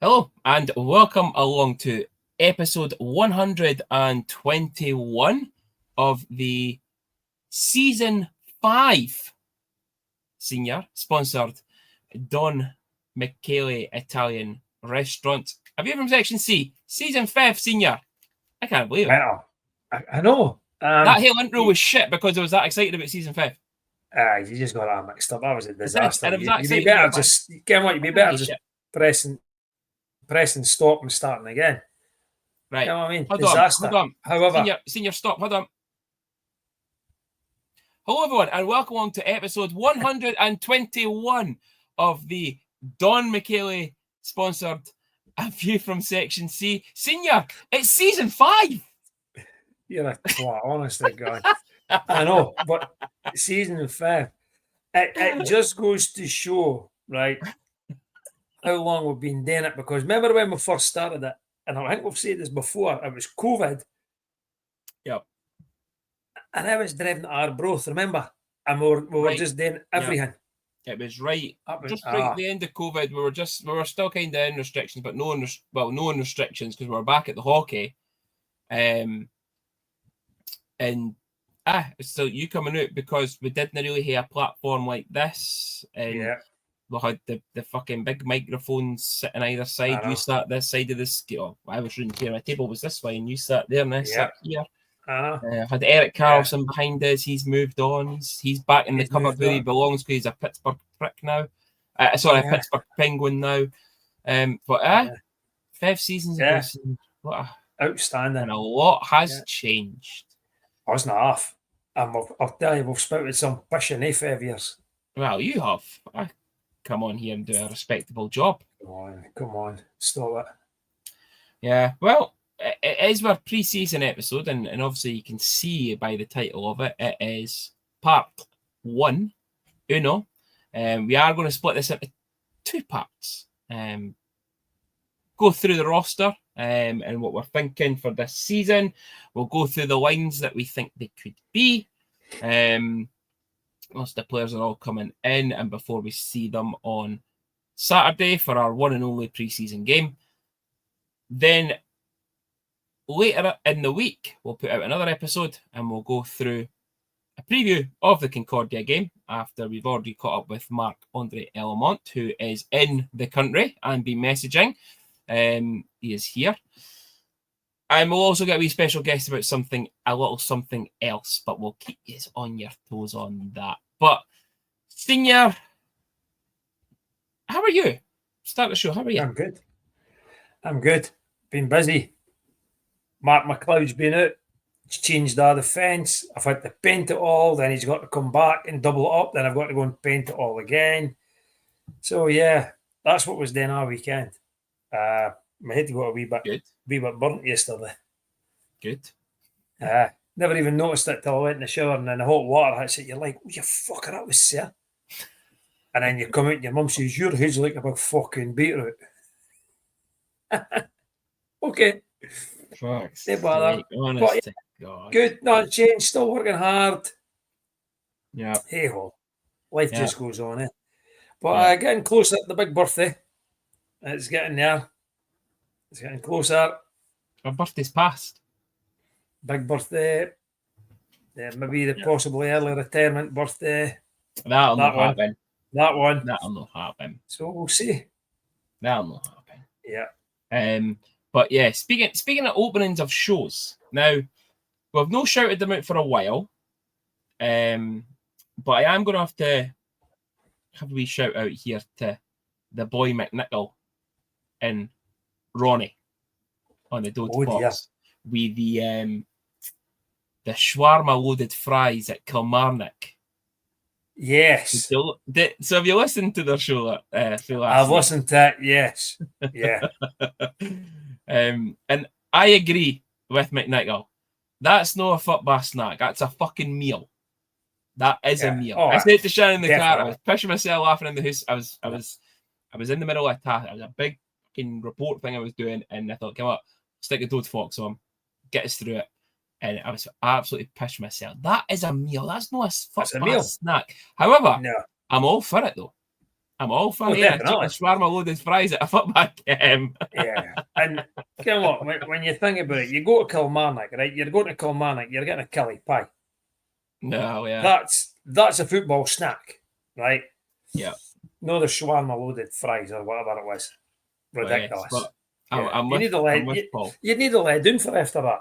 Hello and welcome along to episode 121 of the season 5 senior sponsored Don Michele Italian restaurant. Have you from section C? Season 5 senior. I can't believe it. I know. That Hill intro was shit because I was that excited about season 5. You just got that mixed up. That was a disaster. And I was that You'd be excited better about just you be better just pressing stop and starting again. Right. You know what I mean? Hold Disaster. on. However, senior, stop. Hold on. Hello, everyone, and welcome on to episode 121 of the Don Michele sponsored A View from Section C. Senior, it's season 5. You're a twat, honestly, God. I know, but season 5, it just goes to show, right, how long we've been doing it. Because remember when we first started it, and I think we've said this before, it was COVID. Yep. And I was driving our broth, remember? And we were just doing everything. It was right. Just right at the end of COVID, we were still kind of in restrictions, but no restrictions because we were back at the hockey. So you coming out because we didn't really have a platform like this. And we had the fucking big microphones sitting either side. You sat this side of the scale. I was reading here. My table was this way, and you sat there, and I sat here. Had Eric Carlson behind us. He's moved on. He's back in the cupboard where he belongs because he's a Pittsburgh prick now. A Pittsburgh Penguin now. 5 seasons ago. What outstanding. And a lot has changed. I wasn't half. And I'll tell you, we've spouted some fishing 5 years. Well, you have. I come on here and do a respectable job. Come on. Stop it. Yeah, well, it is our pre-season episode, and obviously you can see by the title of it, it is part 1, Uno. We are going to split this into 2 parts. Go through the roster and what we're thinking for this season. We'll go through the lines that we think they could be. Most of the players are all coming in, and before we see them on Saturday for our one and only pre-season game. Then later in the week, we'll put out another episode and we'll go through a preview of the Concordia game after we've already caught up with Marc-Andre Elamont, who is in the country and been messaging. He is here. And we'll also get a wee special guest about a little something else, but we'll keep you on your toes on that. But, Senior, how are you? Start the show. How are you? I'm good. Been busy. Mark McLeod's been out. He's changed our defence. I've had to paint it all. Then he's got to come back and double it up. Then I've got to go and paint it all again. So, yeah, that's what was done our weekend. My head got a wee bit burnt yesterday. Good. Never even noticed it till I went in the shower and then the hot water hits it. You're like, oh, you fucker, that was sir. And then you come out and your mum says, your head's like a big fucking beetroot. Okay. Fuck's no bother. Honest to God. Good, not changed, still working hard. Yeah. Hey ho. Life just goes on, eh? But getting closer to the big birthday. It's getting there. It's getting closer. Our birthday's past. Big birthday. Maybe the possibly early retirement birthday. That'll not happen. That one. That'll not happen. So we'll see. That'll not happen. Yeah. But yeah, speaking of openings of shows, now we've no shouted them out for a while. But I am gonna have to have a wee shout out here to the boy McNichol and Ronnie on the Dode box with the shawarma loaded fries at Kilmarnock. Yes. So have you listened to their show? I've listened to it. Yes. Yeah. And I agree with McNichol. That's not a football snack. That's a fucking meal. That is a meal. I said to Shannon in the car. I was pushing myself laughing in the house. I was in the middle of a task. It was a big fucking report thing I was doing, and I thought, come on, stick the Dode Fox on, get us through it. And I was absolutely pissed myself. That is a meal. That's not a football snack. However, I'm all for it though. I'm all for Oh, here. Chicken definitely. shawarma loaded fries at a football game. Yeah. And you know what? When you think about it, you go to Kilmarnock, right? You're going to Kilmarnock, you're getting a Killie pie. No, yeah. That's a football snack, right? Yeah. No, the shawarma loaded fries or whatever it was. Ridiculous. Yes, but Yeah. I'm You with, need a I'm lead. with Paul. You need a lead down for after that.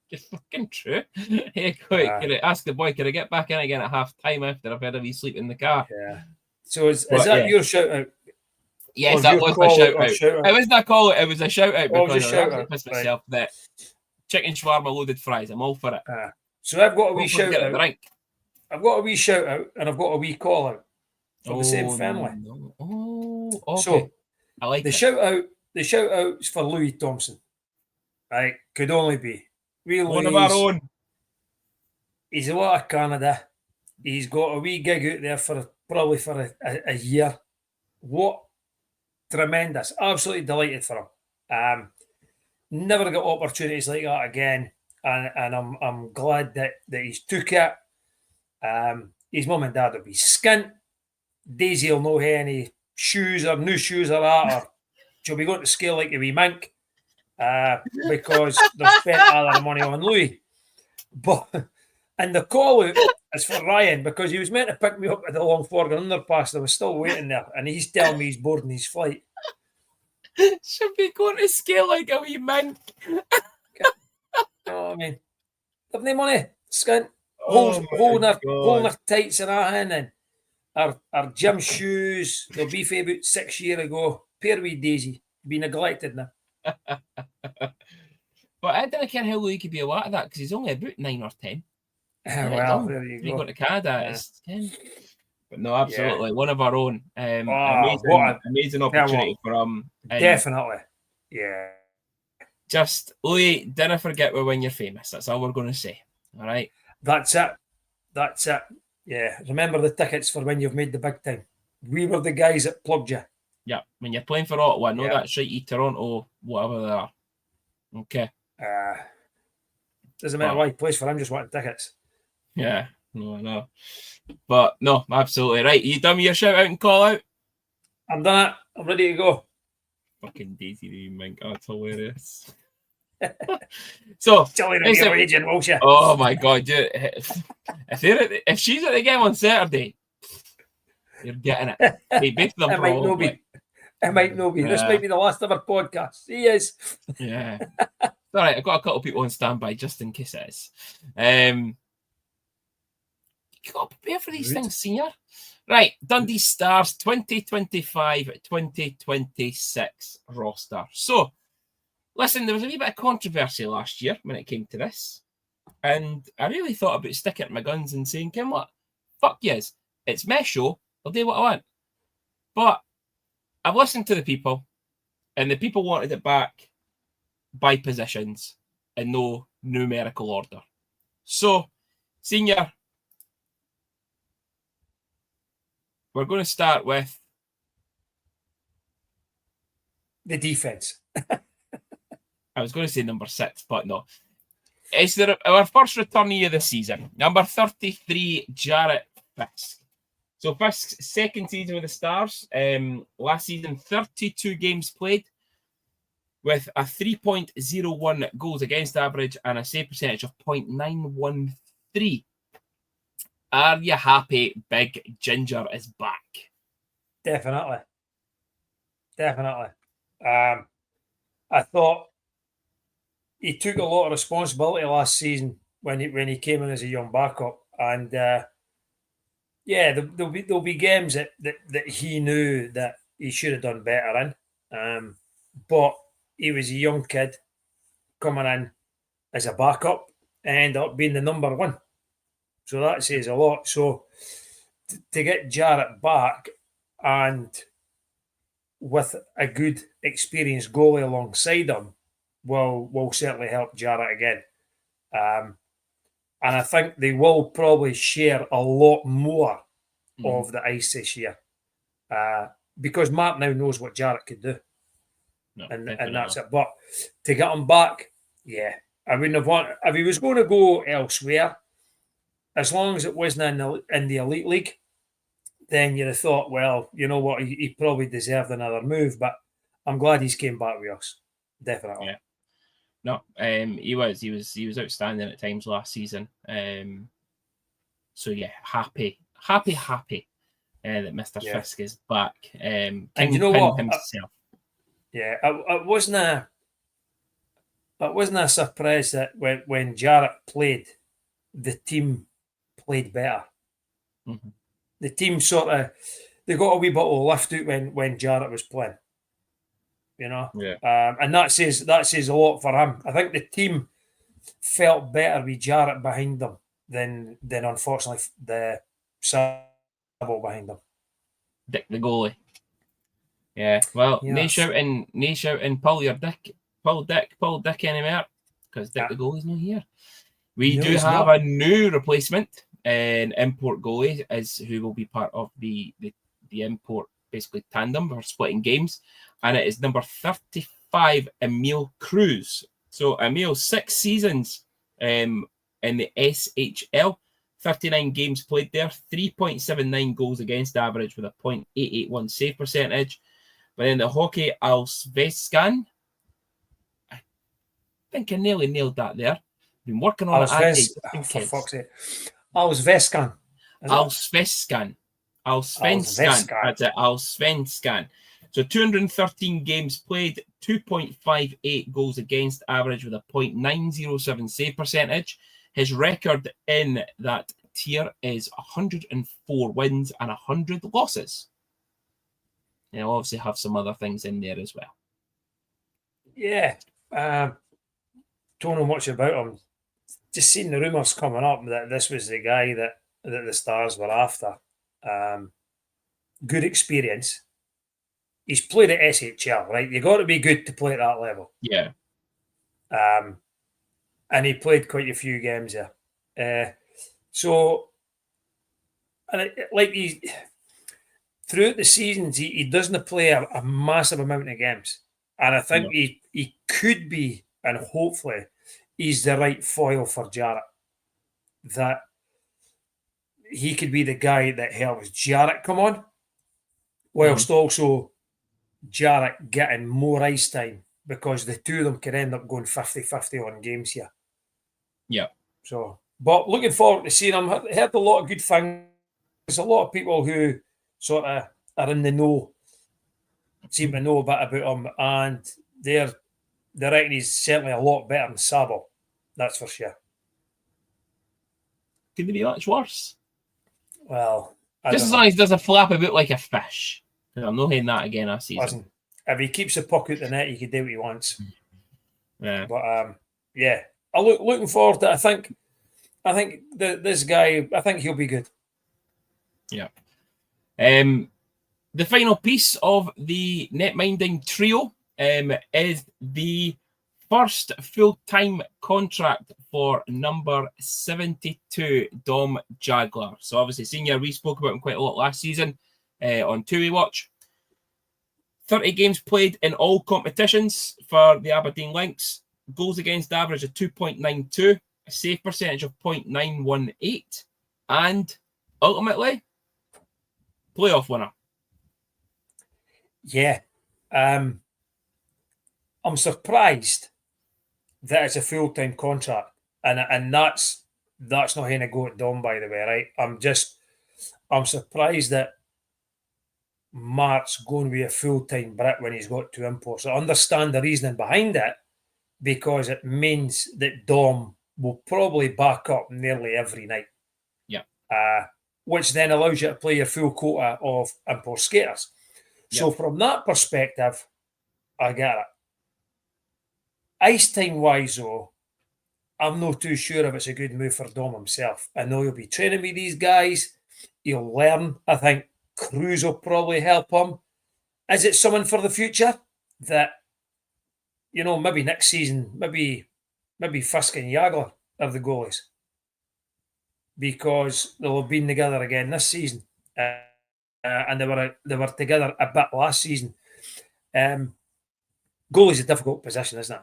You're fucking true. Hey, quick, can I ask the boy, can I get back in again at half time after I've had a wee sleep in the car? Yeah. So is But, that your shout out? Yes, Or that your was a call shout or out. shout out? It wasn't a call out, it was a shout out Oh, it was because a I was shout absolutely out. pissed Right. myself that chicken shawarma loaded fries. I'm all for it. So I've got a wee Hopefully shout get it out. right. I've got a wee shout out and I've got a wee call out from the same Oh, family. no. Oh, okay. So I like the it. shout out's for Louis Thompson. Right, could only be. One of our own. He's a lot of Canada. He's got a wee gig out there for probably for a year. What tremendous! Absolutely delighted for him. Never got opportunities like that again, and I'm glad that he's took it. His mum and dad will be skint. Daisy will no have any shoes or new shoes or that, or she'll be going to school like a wee mink because they've spent all their money on Louis. But and the call out is for Ryan because he was meant to pick me up at the Long Forgan underpass. I was still waiting there, and he's telling me he's boarding his flight. Should be going to scale like a wee man. You know what I mean? They've no money, skint, holding their tights and that, and our gym shoes. They'll be for about 6 years ago. Pair wee Daisy, be neglected now. But I don't care how low he could be a lot of that because he's only about 9 or 10. Well, there you go. Going to Canada, it's 10. But no, absolutely. One of our own. Amazing opportunity for him. Definitely. Yeah. Just, Louis, don't forget when you're famous. That's all we're going to say. All right? That's it. Yeah. Remember the tickets for when you've made the big time. We were the guys that plugged you. Yeah. When you're playing for Ottawa, no, that's right, Toronto, whatever they are. Okay. Doesn't matter why he plays for. I'm just wanting tickets. Yeah. No. But no, absolutely right. You done with your shout out and call out? I'm done it. I'm ready to go. Fucking Daisy, you mink. Oh, it's hilarious. So, agent, will you? Oh my god, dude! If she's at the game on Saturday, you're getting it. Hey, both of them probably. It might not be. This might be the last of our podcast. He is. Yeah. All right, I've got a couple of people on standby just in case it is. You got to prepare for these things, senior. Right, Dundee Stars 2025-2026 roster. So, listen, there was a wee bit of controversy last year when it came to this. And I really thought about sticking to my guns and saying, Kim, what? Fuck yes. It's my show. I'll do what I want. But I've listened to the people, and the people wanted it back by positions in no numerical order. So, senior, we're going to start with the defense. I was going to say number 6, but no. It's our first returnee of the season. Number 33, Jarrett Fisk. So Fisk's second season with the Stars. Last season, 32 games played with a 3.01 goals against average and a save percentage of 0.913. Are you happy Big Ginger is back? Definitely. I thought he took a lot of responsibility last season when he came in as a young backup, and there'll be games that he knew that he should have done better in, but he was a young kid coming in as a backup and ended up being the number one. So that says a lot. So to get Jarrett back and with a good experienced goalie alongside him will certainly help Jarrett again. And I think they will probably share a lot more of the ice this year because Mark now knows what Jarrett could do. No, and that's it. But to get him back, I wouldn't have wanted, if he was going to go elsewhere, as long as it wasn't in the elite league, then you'd have thought, well, you know what, he probably deserved another move, but I'm glad he's came back with us. Definitely. Yeah. No, he was outstanding at times last season. So yeah, happy that Mr. Fisk is back. And you know Kingpin what? himself. It wasn't a surprise that when Jarrett played, the team played better. Mm-hmm. The team they got a wee bit of lift out when Jarrett was playing. You know, and that says a lot for him. I think the team felt better with Jarrett behind them than unfortunately the Sabo behind them. Dick the goalie. Yeah, well, Yes. nae shouting, pull Dick anymore, because Dick the goalie's not here. We do have a new replacement, an import goalie, who will be part of the import, basically tandem for splitting games, and it is number 35, Emil Cruz. So Emil, 6 seasons in the SHL, 39 games played there, 3.79 goals against average with a .881 save percentage. But in the hockey Allsvenskan, I think I nearly nailed that there. Been working on it. For fuck's sake. Allsvenskan. Allsvenskan. That's it. Allsvenskan. So 213 games played, 2.58 goals against average with a .907 save percentage. His record in that tier is 104 wins and 100 losses. And he'll obviously have some other things in there as well. Yeah. Don't know much about him. Just seen the rumours coming up that this was the guy that the Stars were after. Good experience. He's played at SHL, right? You got to be good to play at that level. Yeah. And he played quite a few games there. Throughout the seasons, he doesn't play a massive amount of games. And I think he could be, and hopefully, he's the right foil for Jarrett. That he could be the guy that helps Jarrett come on, whilst also Jarrett getting more ice time, because the two of them could end up going 50-50 on games here. Yeah. So, but looking forward to seeing him. I heard a lot of good things. There's a lot of people who sort of are in the know, seem to know a bit about him, and they reckon he's certainly a lot better than Sabo. That's for sure. Could it be much worse? Well, just as long as he doesn't flap about like a fish. I'm not hearing that again this season. Listen, if he keeps the puck out the net, he can do what he wants. Yeah. But yeah, I'm looking forward to it. I think this guy, I think he'll be good. Yeah. The final piece of the net-minding trio is the first full-time contract for number 72, Dom Jagler. So obviously, Senior, we spoke about him quite a lot last season on Two-Way Watch. 30 games played in all competitions for the Aberdeen Lynx. Goals against average of 2.92, a save percentage of 0.918, and ultimately, playoff winner. Yeah. I'm surprised that it's a full-time contract, and that's not going to go at Dom, by the way, right? I'm surprised that Mark's going to be a full-time Brit when he's got 2 imports. I understand the reasoning behind it, because it means that Dom will probably back up nearly every night. Yeah. Which then allows you to play your full quota of import skaters. So from that perspective, I get it. Ice time wise, though, I'm not too sure if it's a good move for Dom himself. I know he'll be training with these guys. He'll learn. I think Cruz will probably help him. Is it someone for the future that, you know, maybe next season, maybe Fisk and Jagler are the goalies, because they'll have been together again this season, and they were together a bit last season. Goalie's a difficult position, isn't it?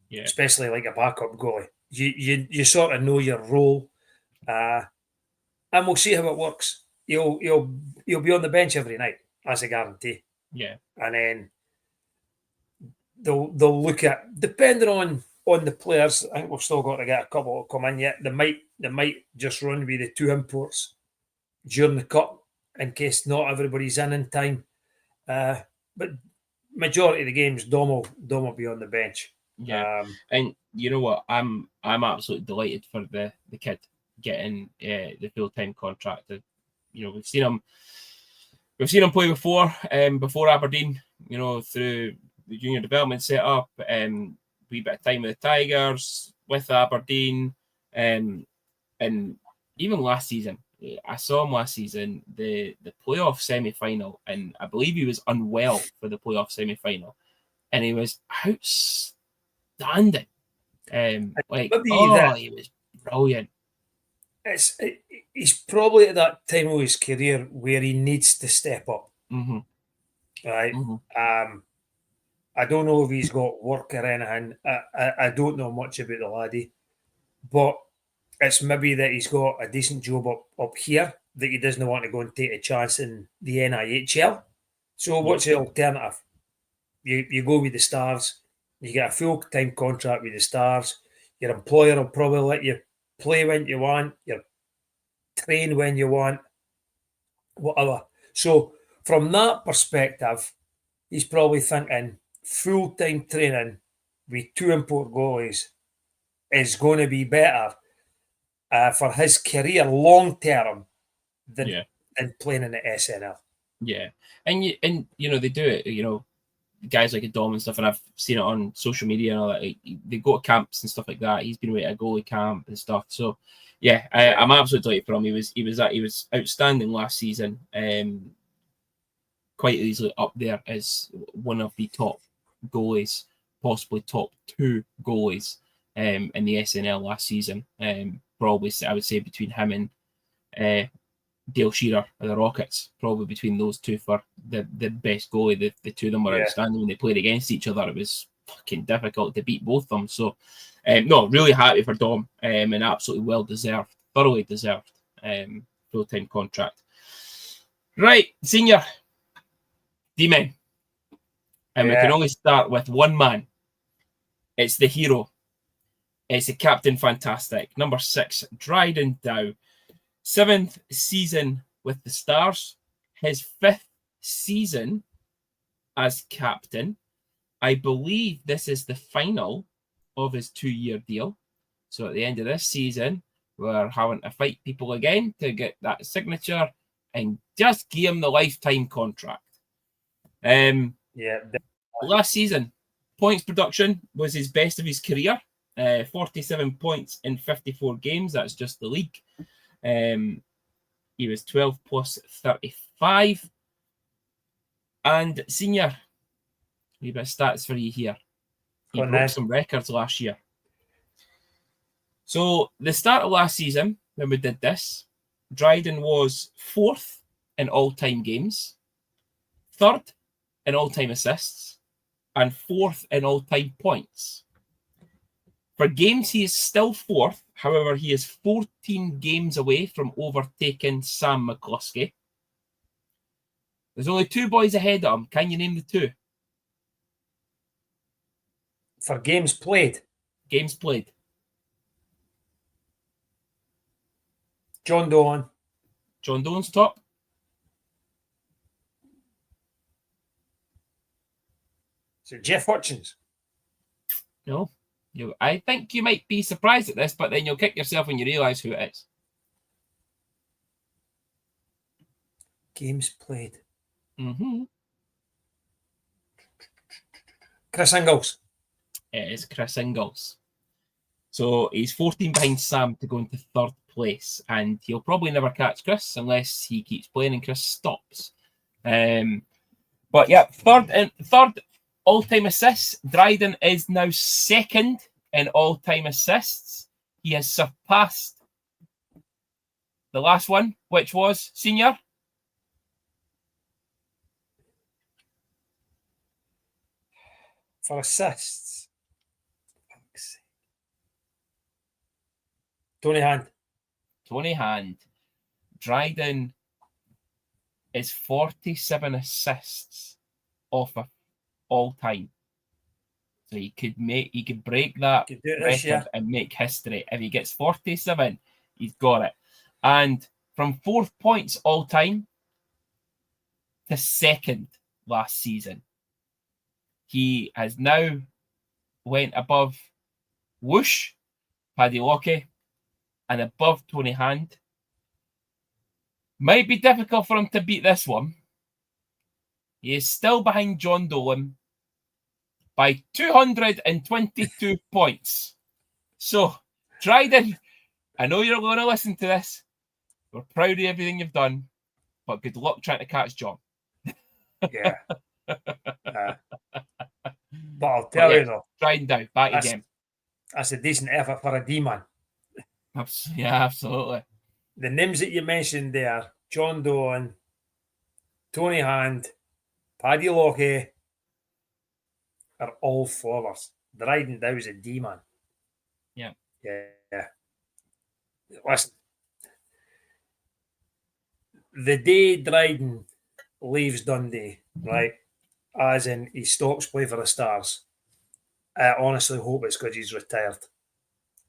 Yeah. Especially like a backup goalie. You sort of know your role, and we'll see how it works. he'll be on the bench every night. That's a guarantee. Yeah. And then they'll look at, depending on the players. I think we've still got to get a couple to come in yet. They might just run with the 2 imports during the cup in case not everybody's in time. But majority of the games, Dom will be on the bench. Yeah, and you know what? I'm absolutely delighted for the kid getting the full-time contract. You know, we've seen him play before Aberdeen. You know, through the junior development setup, wee bit of time with the Tigers, with Aberdeen, and even last season. I saw him last season, the playoff semi-final, and I believe he was unwell for the playoff semi-final, and he was outstanding. He was brilliant. He's probably at that time of his career where he needs to step up. Mm-hmm. Right. Mm-hmm. I don't know if he's got work or anything. I don't know much about the laddie, but it's maybe that he's got a decent job up here that he doesn't want to go and take a chance in the NIHL. So what's the alternative? You go with the Stars. You get a full-time contract with the Stars. Your employer will probably let you play when you want. You train when you want. Whatever. So from that perspective, he's probably thinking full-time training with 2 import goalies is going to be better for his career long-term than playing in the SNL. Yeah. And you know, they do it, you know, guys like a Dom and stuff, and I've seen it on social media and all that. They go to camps and stuff like that. He's been away at a goalie camp and stuff. So yeah, I'm absolutely delighted for him. He was outstanding last season. Quite easily up there as one of the top goalies, possibly top 2 goalies in the SNL last season. Probably I would say between him and Dale Shearer of the Rockets, probably between those two for the best goalie. The 2 of them were outstanding when they played against each other. It was fucking difficult to beat both of them. So, no, really happy for Dom, and absolutely well deserved, thoroughly deserved full-time contract. Right, senior D-men. And we can only start with one man. It's the hero. It's the Captain Fantastic. Number 6, Dryden Dow. 7th season with the Stars. His 5th season as captain. I believe this is the final of his 2-year deal. So at the end of this season, we're having to fight people again to get that signature and just give him the lifetime contract. Last season, points production was his best of his career. 47 points in 54 games. That's just the league. He was 12 plus 35. And senior, a bit of stats for you here. He broke some records last year. So the start of last season, when we did this, Dryden was 4th in all-time games, 3rd in all-time assists, and 4th in all-time points. For games, he is still 4th. However, he is 14 games away from overtaking Sam McCluskey. There's only 2 boys ahead of him. Can you name the 2? For games played? Games played. John Dolan. John Dolan's top. So Jeff Hutchins. No. I think you might be surprised at this, but then you'll kick yourself when you realise who it is. Games played. Mm-hmm. Chris Ingles. It is Chris Ingles. So he's 14 behind Sam to go into 3rd place, and he'll probably never catch Chris unless he keeps playing and Chris stops. But yeah, third all-time assists. Dryden is now 2nd in all-time assists. He has surpassed the last one, which was senior. For assists. Tony Hand. Dryden is 47 assists off of all time. So he could break that Could do it this year. record and make history. If he gets 47, he's got it. And from 4th points all time to 2nd last season, he has now went above Whoosh, Paddy Lockie, and above Tony Hand. Might be difficult for him to beat this one. He is still behind John Dolan by 222 points. So, Dryden, I know you're going to listen to this. We're proud of everything you've done, but good luck trying to catch John. Yeah. But I'll tell you though, Dryden down, back again. That's a decent effort for a D-man. Yeah, absolutely. The names that you mentioned there, John Dolan, Tony Hand, Paddy Lockie, are all forwards. Dryden Dow's a D-man. Yeah. Yeah. Listen, the day Dryden leaves Dundee, right, as in he stops play for the Stars, I honestly hope it's because he's retired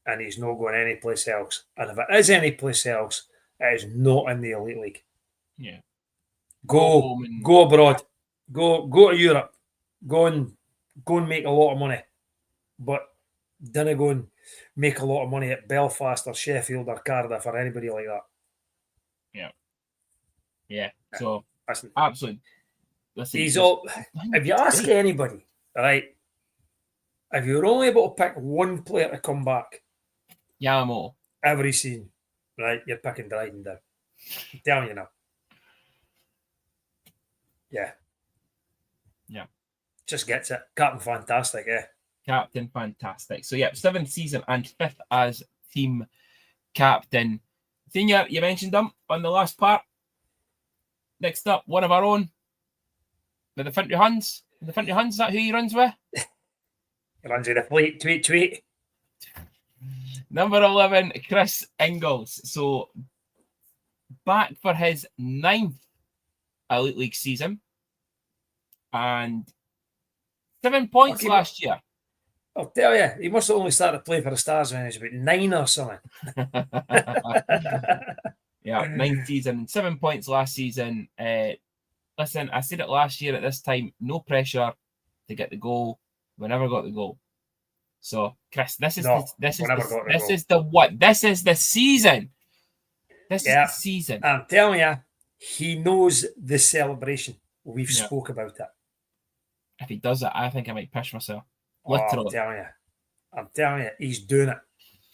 and he's not going any place else. And if it is any place else, it is not in the Elite League. Yeah. Go abroad. Go to Europe. Go and make a lot of money. But don't go and make a lot of money at Belfast or Sheffield or Cardiff or anybody like that. Yeah. So listen, absolutely. Listen, he's all. If you ask anybody, right, if you're only able to pick one player to come back, Yamo, every season, right, you're picking Dryden Dow. I'm telling you now. Yeah. Just gets it. Captain Fantastic, yeah. Captain Fantastic. So, 7th season and 5th as team captain. Senior, you mentioned him on the last part. Next up, one of our own, the Defenseman Huns. The Defenseman Huns, is that who he runs with? He runs with the fleet, tweet. Number 11, Chris Ingles. So, back for his 9th Elite League season. And 7 points last year. I'll tell you, he must have only started playing for the Stars when he was about 9 or something. 9th season, 7 points last season. Listen, I said it last year at this time, no pressure to get the goal. We never got the goal. So, Chris, this is the season. This is the season. I'm telling you, he knows the celebration. We've spoke about it. If he does it, I think I might piss myself. Literally. I'm telling you, he's doing it.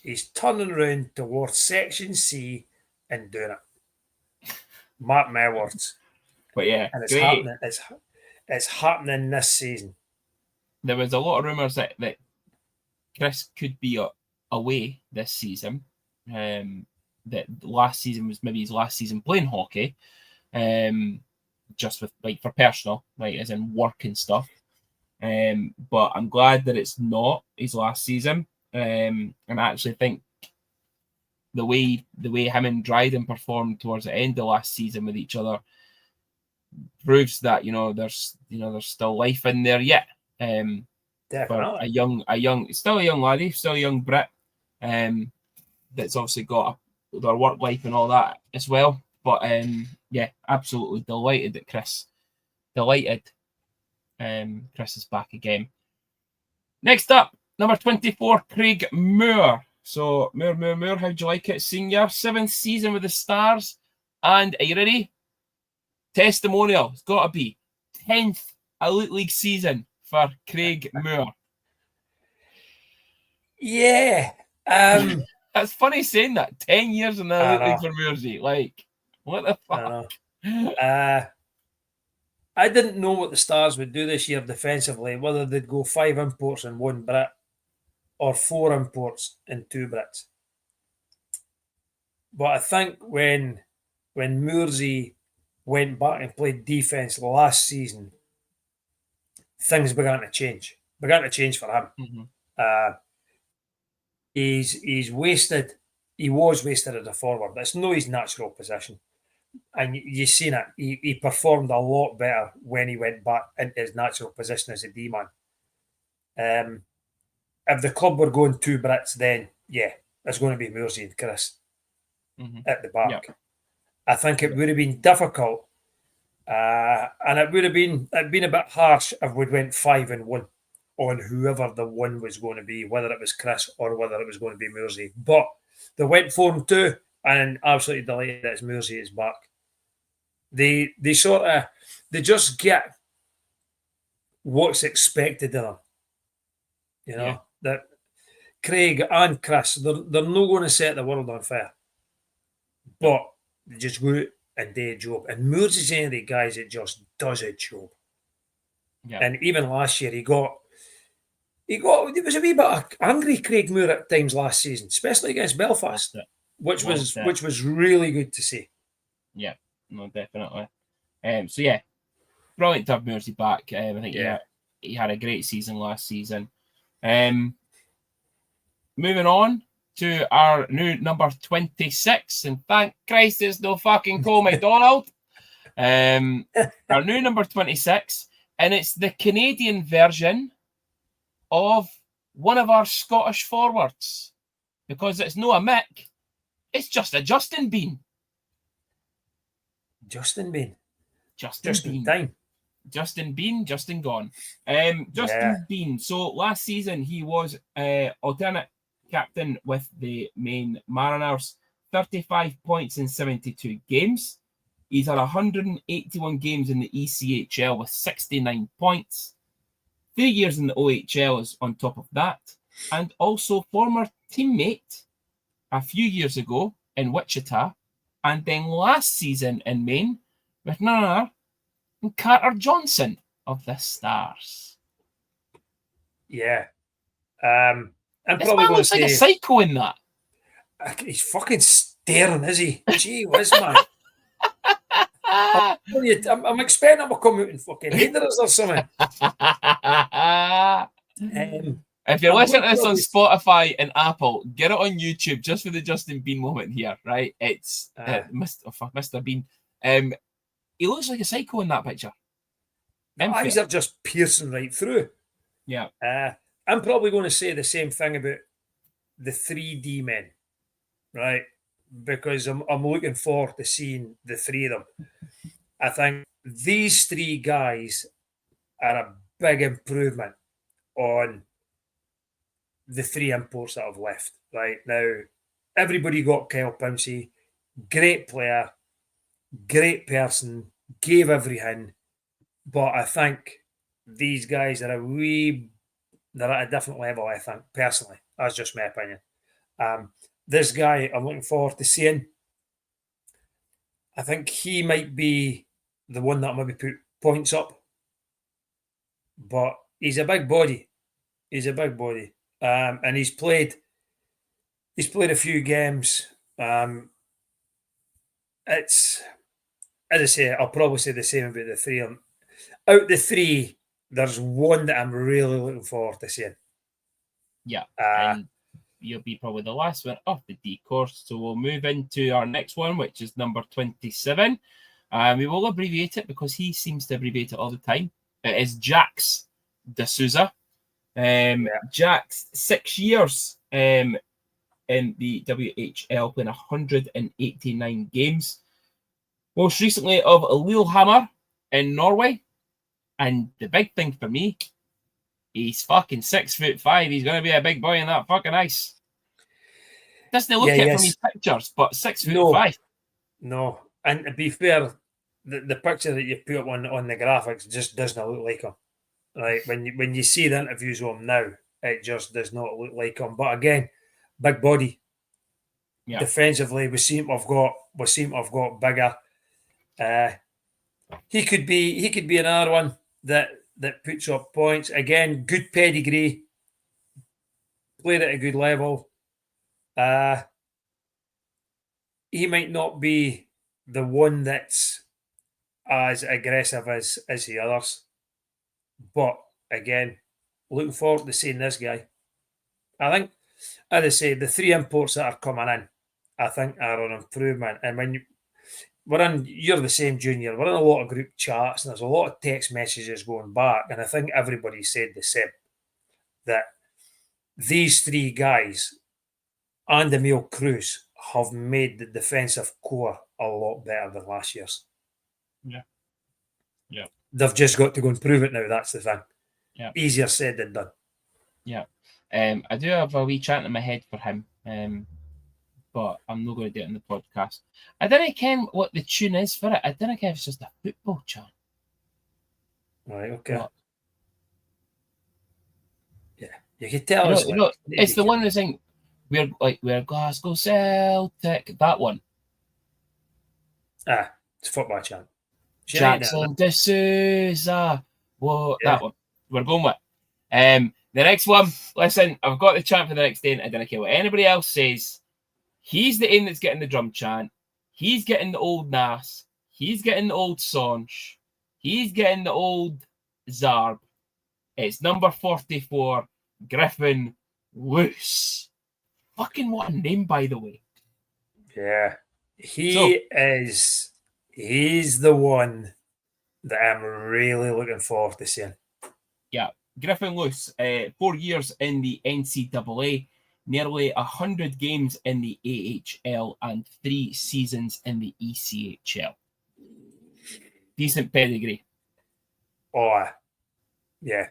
He's turning around towards Section C and doing it. Mark my words. But yeah, and it's happening. It's happening this season. There was a lot of rumours that Chris could be away this season. That last season was maybe his last season playing hockey. Just with for personal, as in work and stuff. But I'm glad that it's not his last season. And I actually think the way him and Dryden performed towards the end of last season with each other proves that there's still life in there yet. Definitely. For still a young laddie, still a young Brit. That's obviously got their work life and all that as well. But absolutely delighted that Chris is back again. Next up, number 24, Craig Moore. So, Moore, how'd you like it, senior? 7th season with the Stars. And are you ready? Testimonial. It's got to be 10th Elite League season for Craig Moore. Yeah. That's funny saying that. 10 years in the Elite League for Moorsey. What the fuck? I didn't know what the Stars would do this year defensively, whether they'd go 5 imports and 1 Brit or 4 imports and 2 Brits. But I think when Moorsey went back and played defence last season, things began to change. Began to change for him. Mm-hmm. He's wasted. He was wasted as a forward. That's not his natural position. and you've seen it. He performed a lot better when he went back into his natural position as a D-man. If the club were going two Brits, then yeah, it's going to be Mursey and Chris at the back. Yeah. I think it would have been difficult, and it would have been a bit harsh if we went 5-1 on whoever the one was going to be, whether it was Chris or whether it was going to be Mursey. But they went 4-2, and absolutely delighted that Mursey is back. They just get what's expected of them. You know, that Craig and Chris, they're not going to set the world on fire. But they just go out and do a job. And Moores is one of the guys that just does a job. Yeah. And even last year, there was a wee bit of angry Craig Moore at times last season, especially against Belfast, which was really good to see. Yeah, no, definitely. So yeah, brilliant to have Morsey back. I think he had a great season last season. Moving on to our new number 26, and thank Christ there's no fucking Cole McDonald. Our new number 26, and it's the Canadian version of one of our Scottish forwards, because it's no a Mick, it's just a Justin Bean. Justin Bean. Justin Bean, Justin gone. Bean. So last season he was alternate captain with the main Mariners, 35 points in 72 games. He's had 181 games in the ECHL with 69 points. 3 years in the OHL is on top of that. And also former teammate a few years ago in Wichita, and then last season in Maine with none other than Carter Johnson of the Stars. Yeah. I'm this probably man looks like a psycho in that. He's fucking staring, is he? Gee whiz, man. I'm expecting him to come out and fucking hinder us or something. If you're listening to this on Spotify and Apple, get it on YouTube just for the Justin Bean moment here, right? It's Mr. Bean. He looks like a psycho in that picture. The eyes are just piercing right through. Yeah. I'm probably going to say the same thing about the 3D men, right? Because I'm looking forward to seeing the three of them. I think these three guys are a big improvement on the three imports that have left. Right now, everybody got Kyle Pouncey, great player, great person, gave everything, but I think these guys are they're at a different level, I think, personally. That's just my opinion. This guy, I'm looking forward to seeing. I think he might be the one that maybe put points up. But he's a big body. And he's played a few games. It's, as I say, I'll probably say the same about the three of them. Out the three, there's one that I'm really looking forward to seeing. Yeah, and you'll be probably the last one off the D course. So we'll move into our next one, which is number 27. We will abbreviate it because he seems to abbreviate it all the time. It is Jax D'Souza. Jax, 6 years in the WHL, playing 189 games. Most recently of Lillehammer in Norway. And the big thing for me, he's fucking 6'5". He's going to be a big boy in that fucking ice. Doesn't look it from his pictures, but 6'5". No, and to be fair, the picture that you put up on the graphics just doesn't look like him. Right, when you see the interviews of him now, it just does not look like him. But again, big body. Yeah. Defensively, we seem to have got bigger. He could be another one that puts up points. Again, good pedigree. Played at a good level. He might not be the one that's as aggressive as the others. But again, looking forward to seeing this guy. I think, as I say, the three imports that are coming in, I think are an improvement. And you're the same, Junior. We're in a lot of group chats and there's a lot of text messages going back. And I think everybody said the same, that these three guys and Emil Cruz have made the defensive core a lot better than last year's. Yeah. They've just got to go and prove it now. That's the thing. Yeah. Easier said than done. Yeah. I do have a wee chant in my head for him, but I'm not going to do it in the podcast. I don't know what the tune is for it. I don't know if it's just a football chant. Right, okay. But, yeah, you can tell us. It's the one that's saying, we're Glasgow Celtic. That one. It's a football chant. Jackson D'Souza. Whoa, yeah. That one. We're going with. The next one, listen, I've got the chant for the next day, and I don't care what anybody else says. He's the aim that's getting the drum chant. He's getting the old Nas. He's getting the old Sonch. He's getting the old Zarb. It's number 44, Griffin Loose. Fucking what a name, by the way. Yeah. He's the one that I'm really looking forward to seeing. Yeah. Griffin Loose, 4 years in the NCAA, nearly 100 games in the AHL, and 3 seasons in the ECHL. Decent pedigree. Oh, yeah.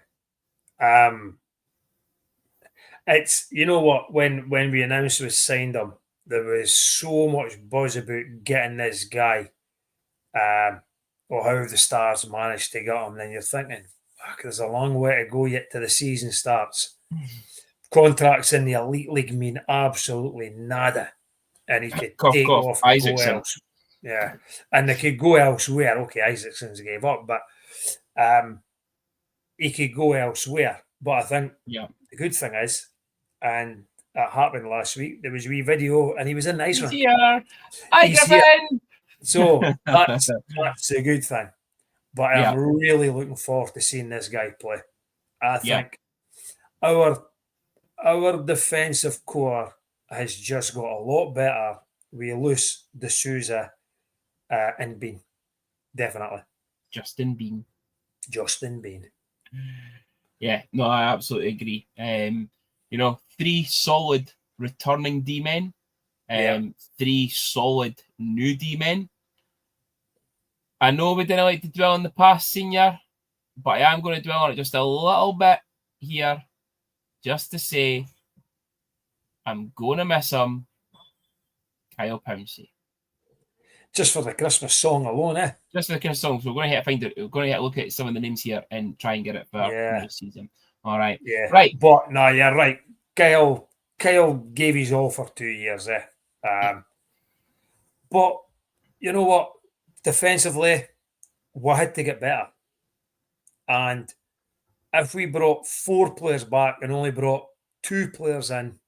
It's, you know what, when we announced we signed him, there was so much buzz about getting this guy, or how the Stars managed to get him. And then you're thinking, fuck, there's a long way to go yet till the season starts. Contracts in the Elite League mean absolutely nada. And he could take off and go else. Yeah. And they could go elsewhere. Okay, Isaacson's gave up, but he could go elsewhere. But I think the good thing is, and it happened last week, there was a wee video and he was in the ice rink. He's here. So that's a good thing. But I'm really looking forward to seeing this guy play. I think our defensive core has just got a lot better with Loose, D'Souza, and Bean. Definitely. Justin Bean. Yeah, no, I absolutely agree. 3 solid returning D-men, 3 solid new D-men. I know we didn't like to dwell on the past, Senior, but I am going to dwell on it just a little bit here, just to say I'm going to miss him, Kyle Pouncey. Just for the Christmas song alone, eh? Just for the Christmas song. So we're going to find it. We're going to look at some of the names here and try and get it for next season. All right. Yeah. Right. But no, you're right. Kyle gave his all for 2 years, eh? But you know what? Defensively, we had to get better. And if we brought 4 players back and only brought 2 players in,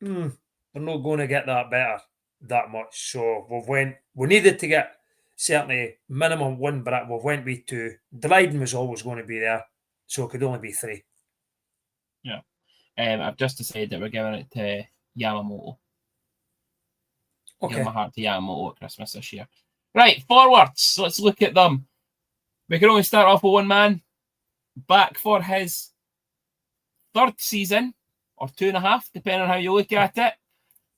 we're not going to get that better that much. So we needed to get certainly minimum 1, but we went with 2. Dryden was always going to be there, so it could only be 3. Yeah. I've just decided that we're giving it to Yamamoto. Okay. Give my heart to Yamamoto at Christmas this year. Right, forwards. Let's look at them. We can only start off with one man. Back for his 3rd season, or 2.5, depending on how you look at it.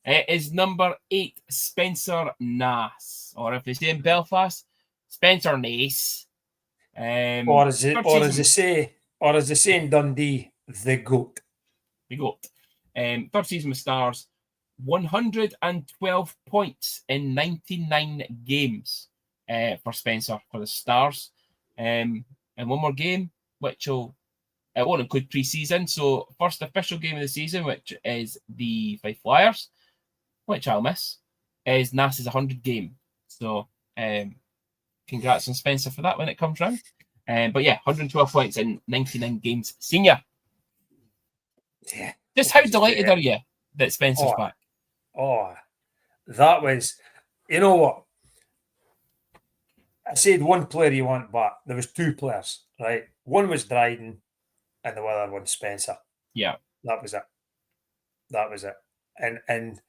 It is number 8, Spencer Nass. Or if it's in Belfast, Spencer Nace. Or as they say in Dundee, the GOAT. The GOAT. 3rd season with Stars. 112 points in 99 games for Spencer for the Stars. And one more game, it won't include pre-season. So first official game of the season, which is the Fife Flyers, which I'll miss, is Nass's 100 game. So congrats on Spencer for that when it comes round. But yeah, 112 points in 99 games. Senior. Yeah. Just how delighted are you that Spencer's back? Oh, that was, you know what? I said one player you want back. There was 2 players, right? One was Dryden and the other one Spencer. Yeah. That was it. And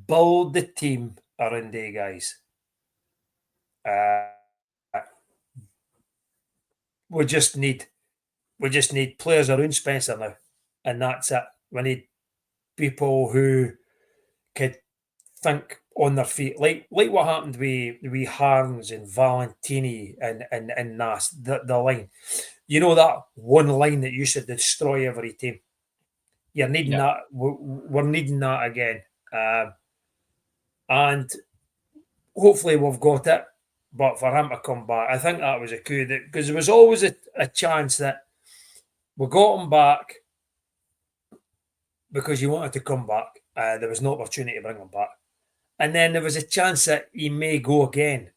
build the team around the guys. We just need players around Spencer now, and that's it. We need people who could think on their feet, like what happened with Harns and Valentini and Nas, the line. You know, that one line that used to destroy every team. You're needing that. We're needing that again, and hopefully we've got it. But for him to come back, I think that was a coup, because there was always a chance that we got him back because he wanted to come back. There was no opportunity to bring him back. And then there was a chance that he may go again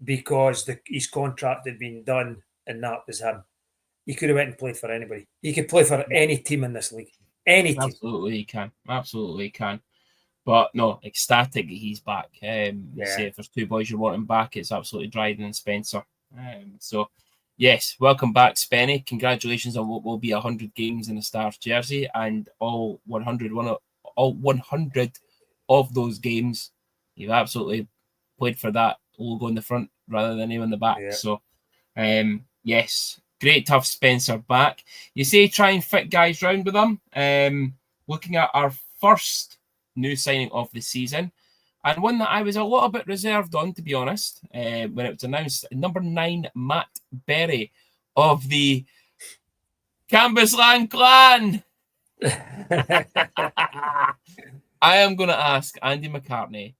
because his contract had been done, and that was him. He could have went and played for anybody. He could play for any team in this league. Any team. Absolutely he can. Absolutely he can. But no, ecstatic that he's back. Say if there's two boys you want him back, it's absolutely Dryden and Spencer. So, yes, welcome back, Spenny. Congratulations on what will be 100 games in the Stars jersey, and all 100 of those games, you've absolutely played for that logo in the front rather than name on the back. Yeah. So, yes, great to have Spencer back. You say try and fit guys round with them. Looking at our first new signing of the season, and one that I was a little bit reserved on, to be honest, when it was announced. Number 9, Matt Berry of the Cambuslang Clan. I am going to ask Andy McCartney,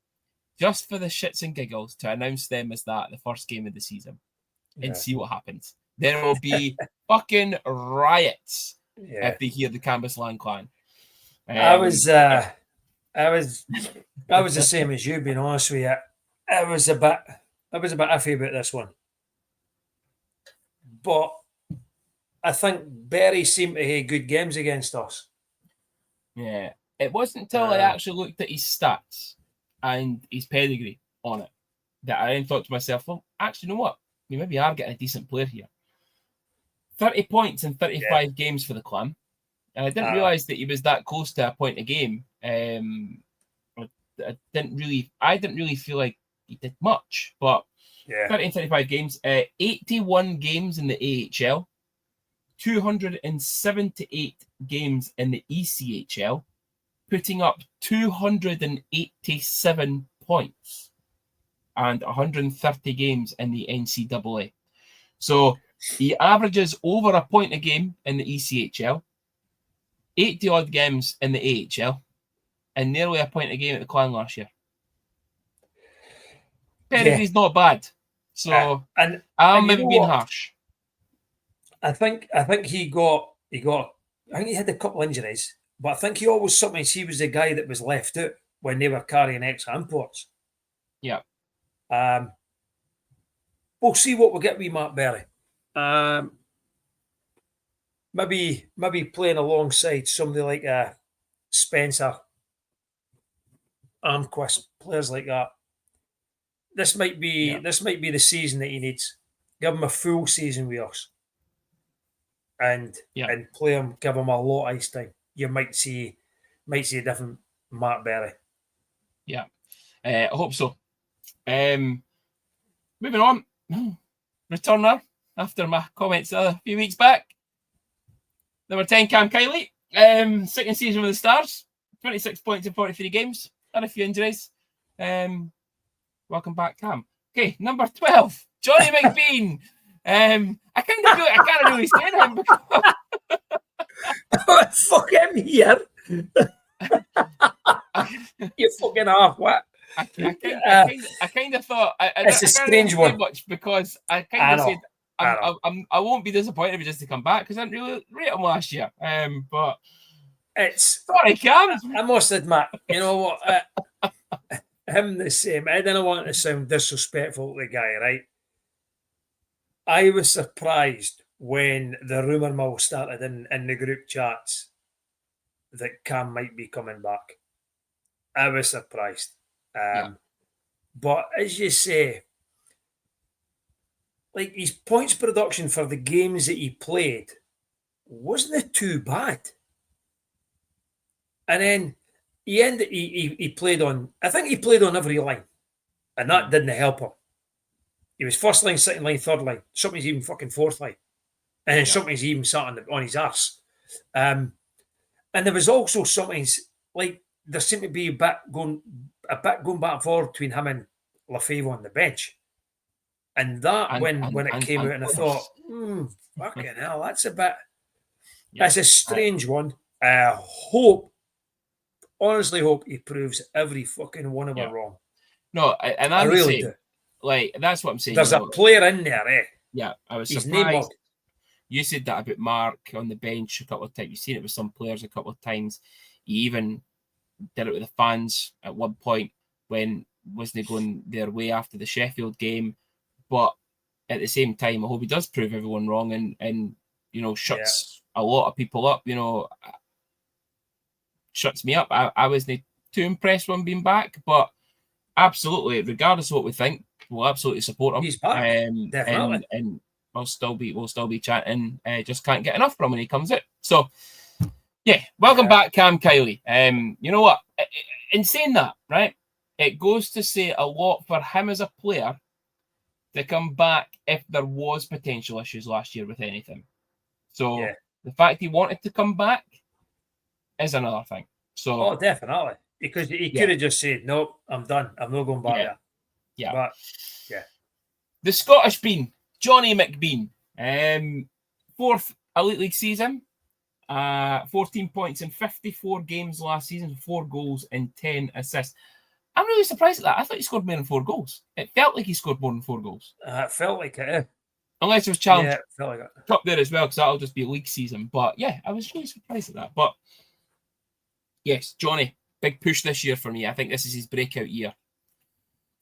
just for the shits and giggles, to announce them as that the first game of the season and see what happens. There will be fucking riots if they hear the Cambuslang Clan. I was the same as you, being honest with you. I was a bit iffy about this one, but I think Berry seemed to have good games against us. Yeah, it wasn't until I actually looked at his stats and his pedigree on it that I then thought to myself, well, actually, you know what? We maybe are getting a decent player here. 30 points in 35 games for the Clan. And I didn't realise that he was that close to a point a game. I didn't really feel like he did much, but 30 and 35 games, 81 games in the AHL, 278 games in the ECHL, putting up 287 points and 130 games in the NCAA. So he averages over a point a game in the ECHL, 80 odd games in the AHL, and nearly a point a game at the Clan last year. Pedigree's not bad. So I'm maybe being harsh. I think he got I think he had a couple injuries, but I think he always sometimes he was the guy that was left out when they were carrying extra imports. Yeah. We'll see what we get with Matt Berry. Maybe playing alongside somebody like Spencer, Armquist, players like that. This might be the season that he needs. Give him a full season with us, and play him. Give him a lot of ice time. You might see a different Matt Berry. Yeah, I hope so. Moving on, returner after my comments a few weeks back. Number 10, Cam Kiley. Second season with the Stars, 26 points in 43 games, and a few injuries. Welcome back, Cam. Okay, number 12, Johnny McBean. I can't really say him because fuck him here. You fucking half what? I kind of thought it's a strange one much because I kind of said I won't be disappointed if he just to come back because I didn't really rate him last year. But it's sorry, Cam. I must admit, you know what? Him the same. I didn't want to sound disrespectful to the guy, right? I was surprised when the rumour mill started in the group chats that Cam might be coming back. I was surprised. But as you say, like his points production for the games that he played wasn't it too bad? And then he played on, I think he played on every line, and that didn't help him. He was first line, second line, third line. Somebody's even fucking fourth line. And then somebody's even sat on his arse. And there was also something's like there seemed to be a bit going back and forth between him and Lefebvre on the bench. And that when it came out, and I thought, fucking hell, that's a bit. That's a strange one. I honestly hope he proves every fucking one of them wrong. No, and I really do. Like, that's what I'm saying. There's a player in there, eh? Yeah, I was His surprised. name You said that about Mark on the bench a couple of times. You've seen it with some players a couple of times. He even did it with the fans at one point when wasn't going their way after the Sheffield game. But at the same time, I hope he does prove everyone wrong and shuts a lot of people up. Shuts me up. I wasn't too impressed when being back, but absolutely, regardless of what we think, we'll absolutely support him. He's back, definitely, and we'll still be chatting. Just can't get enough from him when he comes out. So, yeah, welcome back, Cam Kiley. You know what? In saying that, right, it goes to say a lot for him as a player to come back if there was potential issues last year with anything. So the fact he wanted to come back is another thing. So, definitely, because he could have just said, "Nope, I'm done. I'm not going back there." Yeah, but the Scottish Bean, Johnny McBean, 4th Elite League season, 14 points in 54 games last season, 4 goals and 10 assists. I'm really surprised at that. I thought he scored more than 4 goals. It felt like he scored more than 4 goals. It felt like it. Unless it was challenged it felt like it. Up there as well, because that'll just be league season. But yeah, I was really surprised at that. But yes, Johnny, big push this year for me. I think this is his breakout year.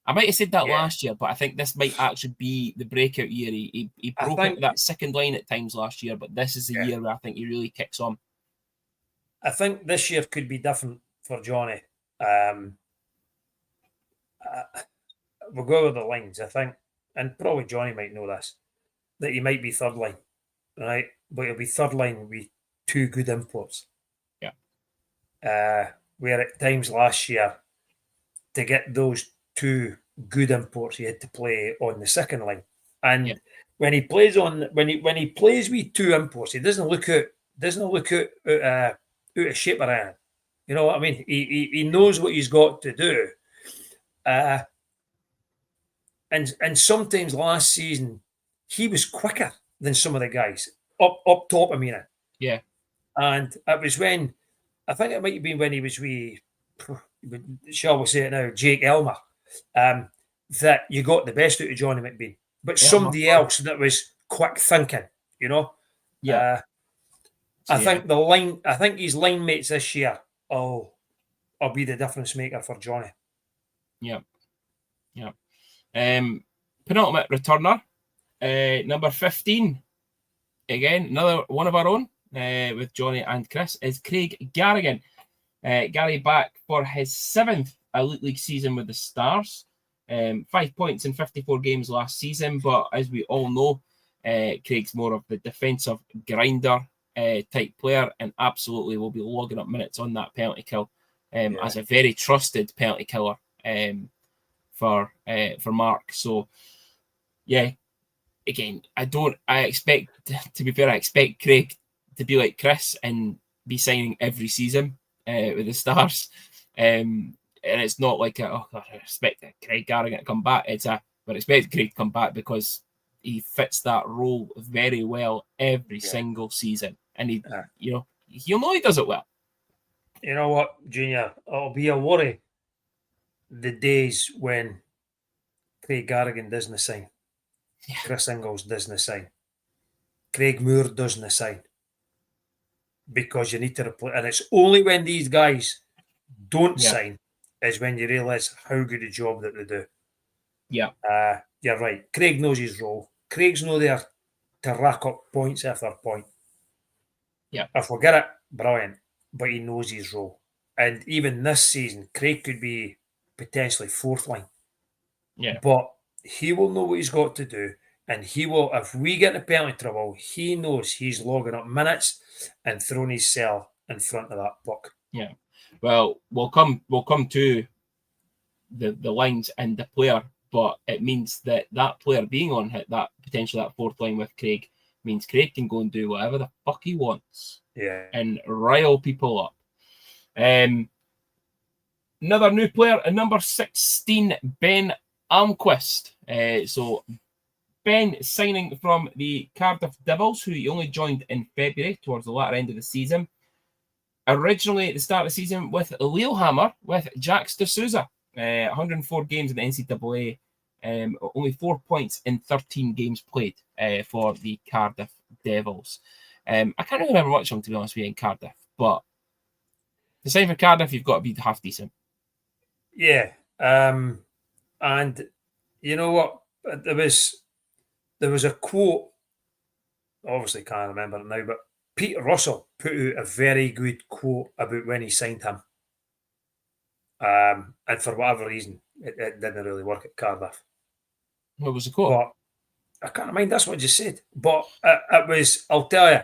I might have said that last year, but I think this might actually be the breakout year. He broke into that second line at times last year, but this is the year where I think he really kicks on. I think this year could be different for Johnny. We'll go with the lines, I think, and probably Johnny might know this, that he might be third line, right? But he'll be third line with 2 good imports. Yeah. Where at times last year, to get those 2 good imports, he had to play on the second line. And when he plays when he plays with 2 imports, he doesn't look out of shape or anything. You know what I mean? He knows what he's got to do. And sometimes last season he was quicker than some of the guys up top. I mean, yeah. And it was when I think it might have been when he was with, shall we say it now, Jake Elmer, that you got the best out of Johnny McBean. But somebody else that was quick thinking, you know. Yeah. I think his line mates this year will be the difference maker for Johnny. Yeah. Yeah. Penultimate returner, number 15. Again, another one of our own with Johnny and Chris is Craig Garrigan. Gary back for his 7th Elite League season with the Stars. 5 points in 54 games last season, but as we all know, Craig's more of the defensive grinder type player, and absolutely will be logging up minutes on that penalty kill as a very trusted penalty killer for Mark. So yeah, again, I expect Craig to be like Chris and be signing every season with the Stars. And it's not like I expect Craig Garrigan to come back. But expect Craig to come back because he fits that role very well every single season, and he'll know he does it well. You know what, Junior? It'll be a worry the days when Craig Garrigan doesn't sign, Chris Ingles doesn't sign, Craig Moore doesn't sign, because you need to replace. And it's only when these guys don't sign is when you realise how good a job that they do. Yeah. You're right. Craig knows his role. Craig's not there to rack up points after point. Yeah. If we get it, brilliant. But he knows his role. And even this season, Craig could be potentially 4th line. Yeah. But he will know what he's got to do. And he will, if we get in penalty trouble, he knows he's logging up minutes and throwing his cell in front of that puck. Yeah. Well, we'll come to the lines and the player, but it means that player being on that potentially that fourth line with Craig means Craig can go and do whatever the fuck he wants. Yeah. And rile people up. Another new player at number 16, Ben Almquist. So Ben signing from the Cardiff Devils, who he only joined in February towards the latter end of the season. Originally at the start of the season with Lillehammer, with Jacques de Souza. 104 games in the NCAA, only 4 points in 13 games played for the Cardiff Devils. I can't really remember much of him, to be honest with you, in Cardiff, but to sign for Cardiff, you've got to be half decent. Yeah. And you know what? There was a quote, obviously can't remember it now, but Peter Russell put out a very good quote about when he signed him. And for whatever reason, it didn't really work at Cardiff. What was the quote? But I can't mind, that's what I just said. But it was, I'll tell you,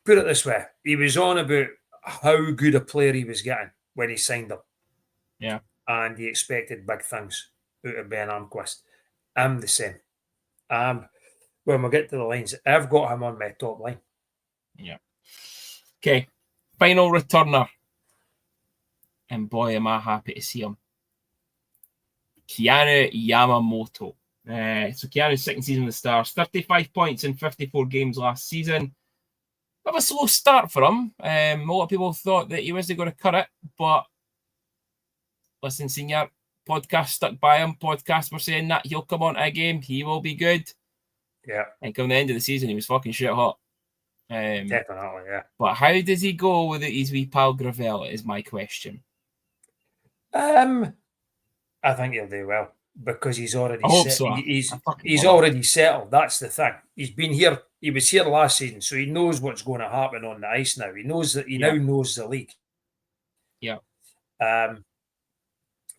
put it this way, he was on about how good a player he was getting when he signed him. Yeah. And he expected big things out of Ben Almquist. I'm the same. When we get to the lines, I've got him on my top line. Yeah. Okay. Final returner. And boy, am I happy to see him. Keanu Yamamoto. So Keanu's second season with the Stars. 35 points in 54 games last season. Bit of a slow start for him. A lot of people thought that he wasn't going to cut it, but listen, senior, podcast stuck by him. Podcasts were saying that he'll come on to a game. He will be good. Yeah. And come the end of the season, he was fucking shit hot. Definitely, yeah. But how does he go with his wee pal Gravel is my question. I think he'll do well because he's already he's already settled. That's the thing. He's been here. He was here last season, so he knows what's going to happen on the ice now. He knows that he now knows the league. Yeah.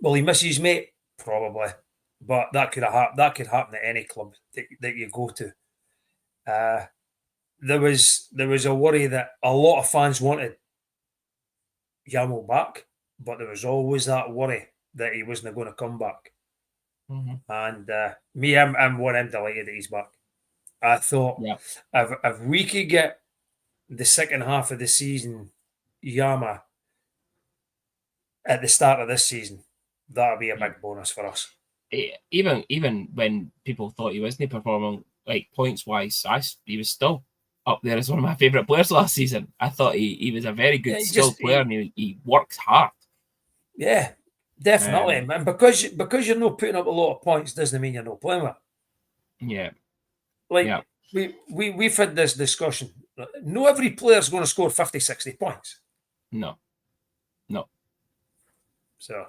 Will he miss his mate? Probably, but that could happen at any club that you go to. There was a worry that a lot of fans wanted Yamo back, but there was always that worry that he wasn't going to come back. Mm-hmm. And I'm delighted that he's back. I thought if we could get the second half of the season Yama at the start of this season, that would be a big bonus for us. Even when people thought he wasn't performing like points wise, he was still up there as one of my favourite players last season. I thought he was a very good skilled player, and he works hard. Yeah, definitely. And because you're not putting up a lot of points doesn't mean you're not playing well. Yeah. We've had this discussion. No every player's going to score 50, 60 points. No. So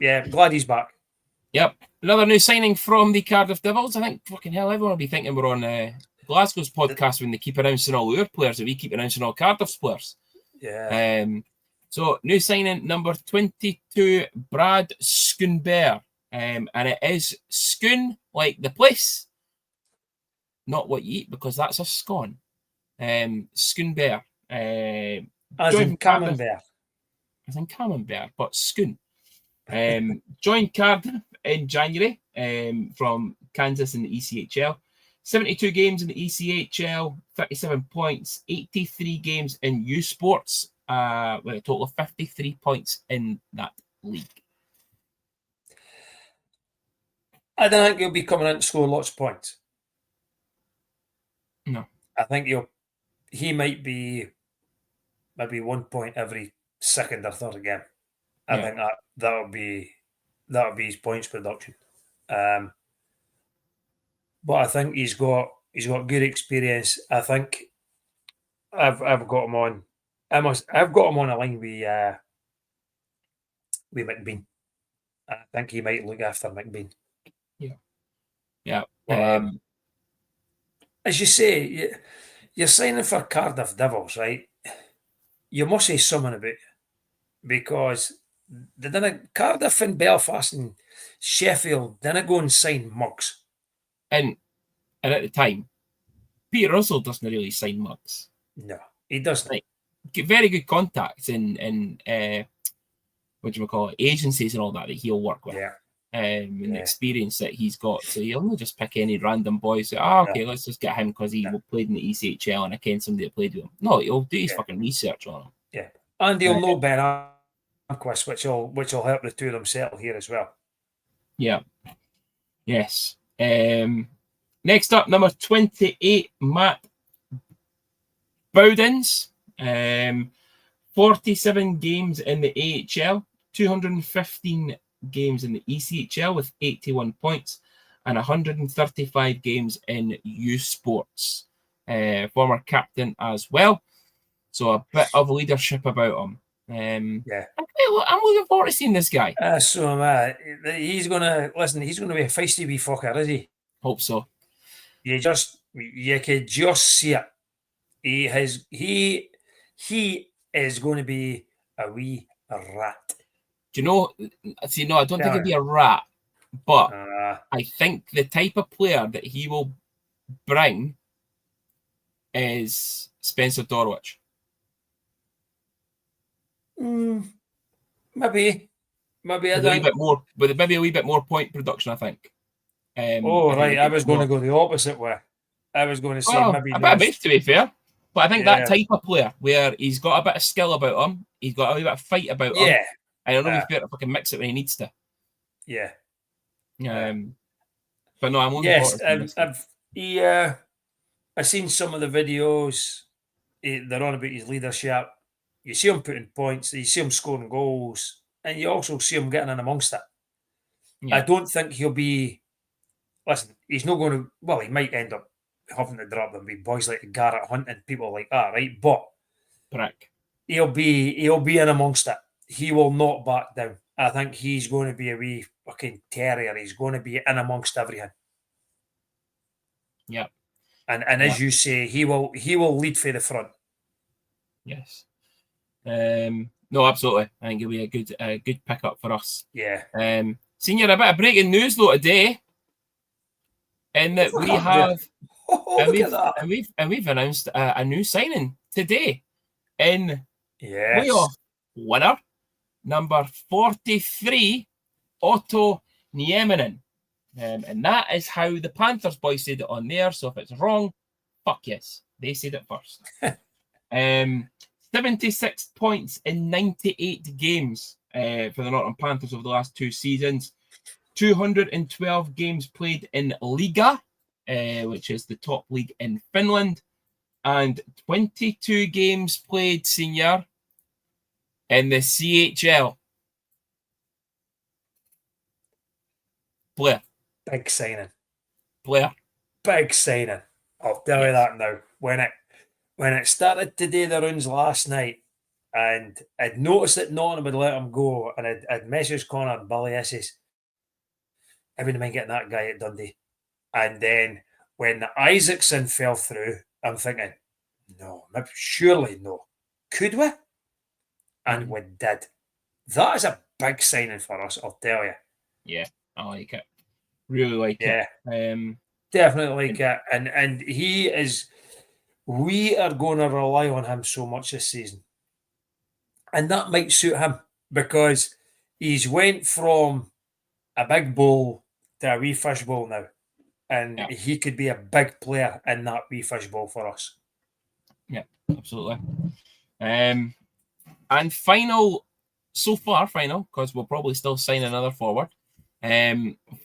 yeah, glad he's back. Yep. Another new signing from the Cardiff Devils. I think fucking hell, everyone will be thinking we're on Glasgow's podcast when they keep announcing all our players, and we keep announcing all Cardiff's players. Yeah. So new signing number 22, Brad Schoonberg. And it is Schoon, like the place, not what you eat, because that's a scone. Schoonberg. As in Camembert. As in Camembert, but Schoon. Joined Cardiff in January from Kansas in the ECHL. 72 games in the ECHL, 37 points, 83 games in U Sports, with a total of 53 points in that league. I don't think he'll be coming in to score lots of points. No. I think he might be maybe 1 point every second or third game. I think that'll be his points production. But I think he's got good experience. I think I've got him on. I've got him on a line with McBean. I think he might look after McBean. Yeah. As you say, you're signing for Cardiff Devils, right? You must say something about it because Cardiff and Belfast and Sheffield didn't go and sign mugs. And at the time, Peter Russell doesn't really sign mugs. No, he doesn't. Like, very good contacts in what do you call it, agencies and all that he'll work with. Yeah. and the experience that he's got. So he'll not just pick any random boy. Say, okay, let's just get him because he played in the ECHL and I ken somebody that played with him. No, he'll do his fucking research on him. Yeah, and he'll know Ben Arnquist, which will help the two of them settle here as well. Yeah. Yes. Next up, number 28, Matt Bowdens. 47 games in the AHL, 215 games in the ECHL with 81 points, and 135 games in U Sports. Former captain as well. So a bit of leadership about him. I'm looking forward to seeing this guy. So he's gonna be a feisty wee fucker, is he? Hope so. You could just see it. He is going to be a wee rat. Do you know? See, no, I don't think he'll be a rat, but I think the type of player that he will bring is Spencer Dorwich. Maybe a wee bit more, but maybe a wee bit more point production, I think. I was going to go the opposite way. I was going to say maybe a bit of both, to be fair. But I think that type of player where he's got a bit of skill about him, he's got a wee bit of fight about him, and he'll be fair to fucking mix it when he needs to. Yeah. But no, I'm looking forward to this. I've seen some of the videos. They're on about his leadership. You see him putting points, you see him scoring goals, and you also see him getting in amongst it. Yeah. I don't think he'll be. Listen, he's not going to. Well, he might end up having to drop them with boys like Garrett Hunt and people like that, right? But he'll be in amongst it. He will not back down. I think he's going to be a wee fucking terrier. He's going to be in amongst everything. Yeah. And as you say, he will lead for the front. Yes. No, absolutely. I think he'll be a good pickup for us. Yeah. Senior, a bit of breaking news though today, in that we have we've announced a new signing today in playoff winner number 43, Otto Nieminen. And that is how the Panthers boys said it on there. So if it's wrong, fuck yes. They said it first. 76 points in 98 games for the Northern Panthers over the last 2 seasons. 212 games played in Liga, which is the top league in Finland. And 22 games played, senior, in the CHL. Player. Big signing. Player. Big signing. I'll tell you that now. When it started to do the rounds last night, and I'd noticed that Nottingham would let him go, and I'd messaged Connor and Billy, I says, I wouldn't mind getting that guy at Dundee. And then when Isaacson fell through, I'm thinking, no, maybe surely no. Could we? And we did. That is a big signing for us, I'll tell you. Yeah, I like it. Really like it. Definitely like it. And he is, we are going to rely on him so much this season. And that might suit him because he's went from a big bowl to a wee fish bowl now. And he could be a big player in that wee fish bowl for us. Yeah, absolutely. And final, because we'll probably still sign another forward.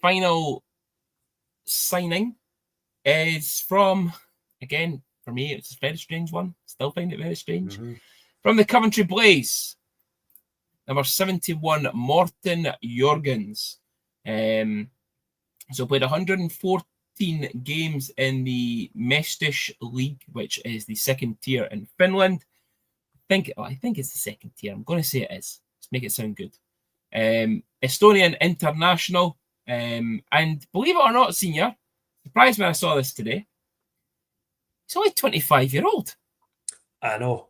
Final signing is from, again, for me, it's a very strange one. Still find it very strange. From the Coventry Blaze, number 71, Morten Jorgens. So played 114 games in the Mestish League, which is the second tier in Finland. I think it's the second tier. I'm going to say it is. Let's make it sound good. Estonian international. And believe it or not, senior, surprised when I saw this today, he's only 25-year-old. I know.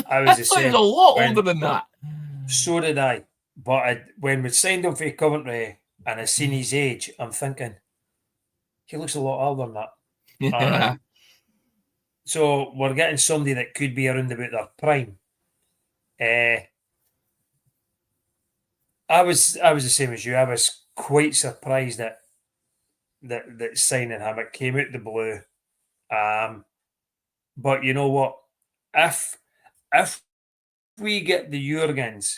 I was the same. He was a lot older than that. So did I. But when we signed him for Coventry and I seen his age, I'm thinking, he looks a lot older than that. So we're getting somebody that could be around about their prime. I was the same as you. I was quite surprised that signing him. It came out the blue. But you know what? If we get the Jurgens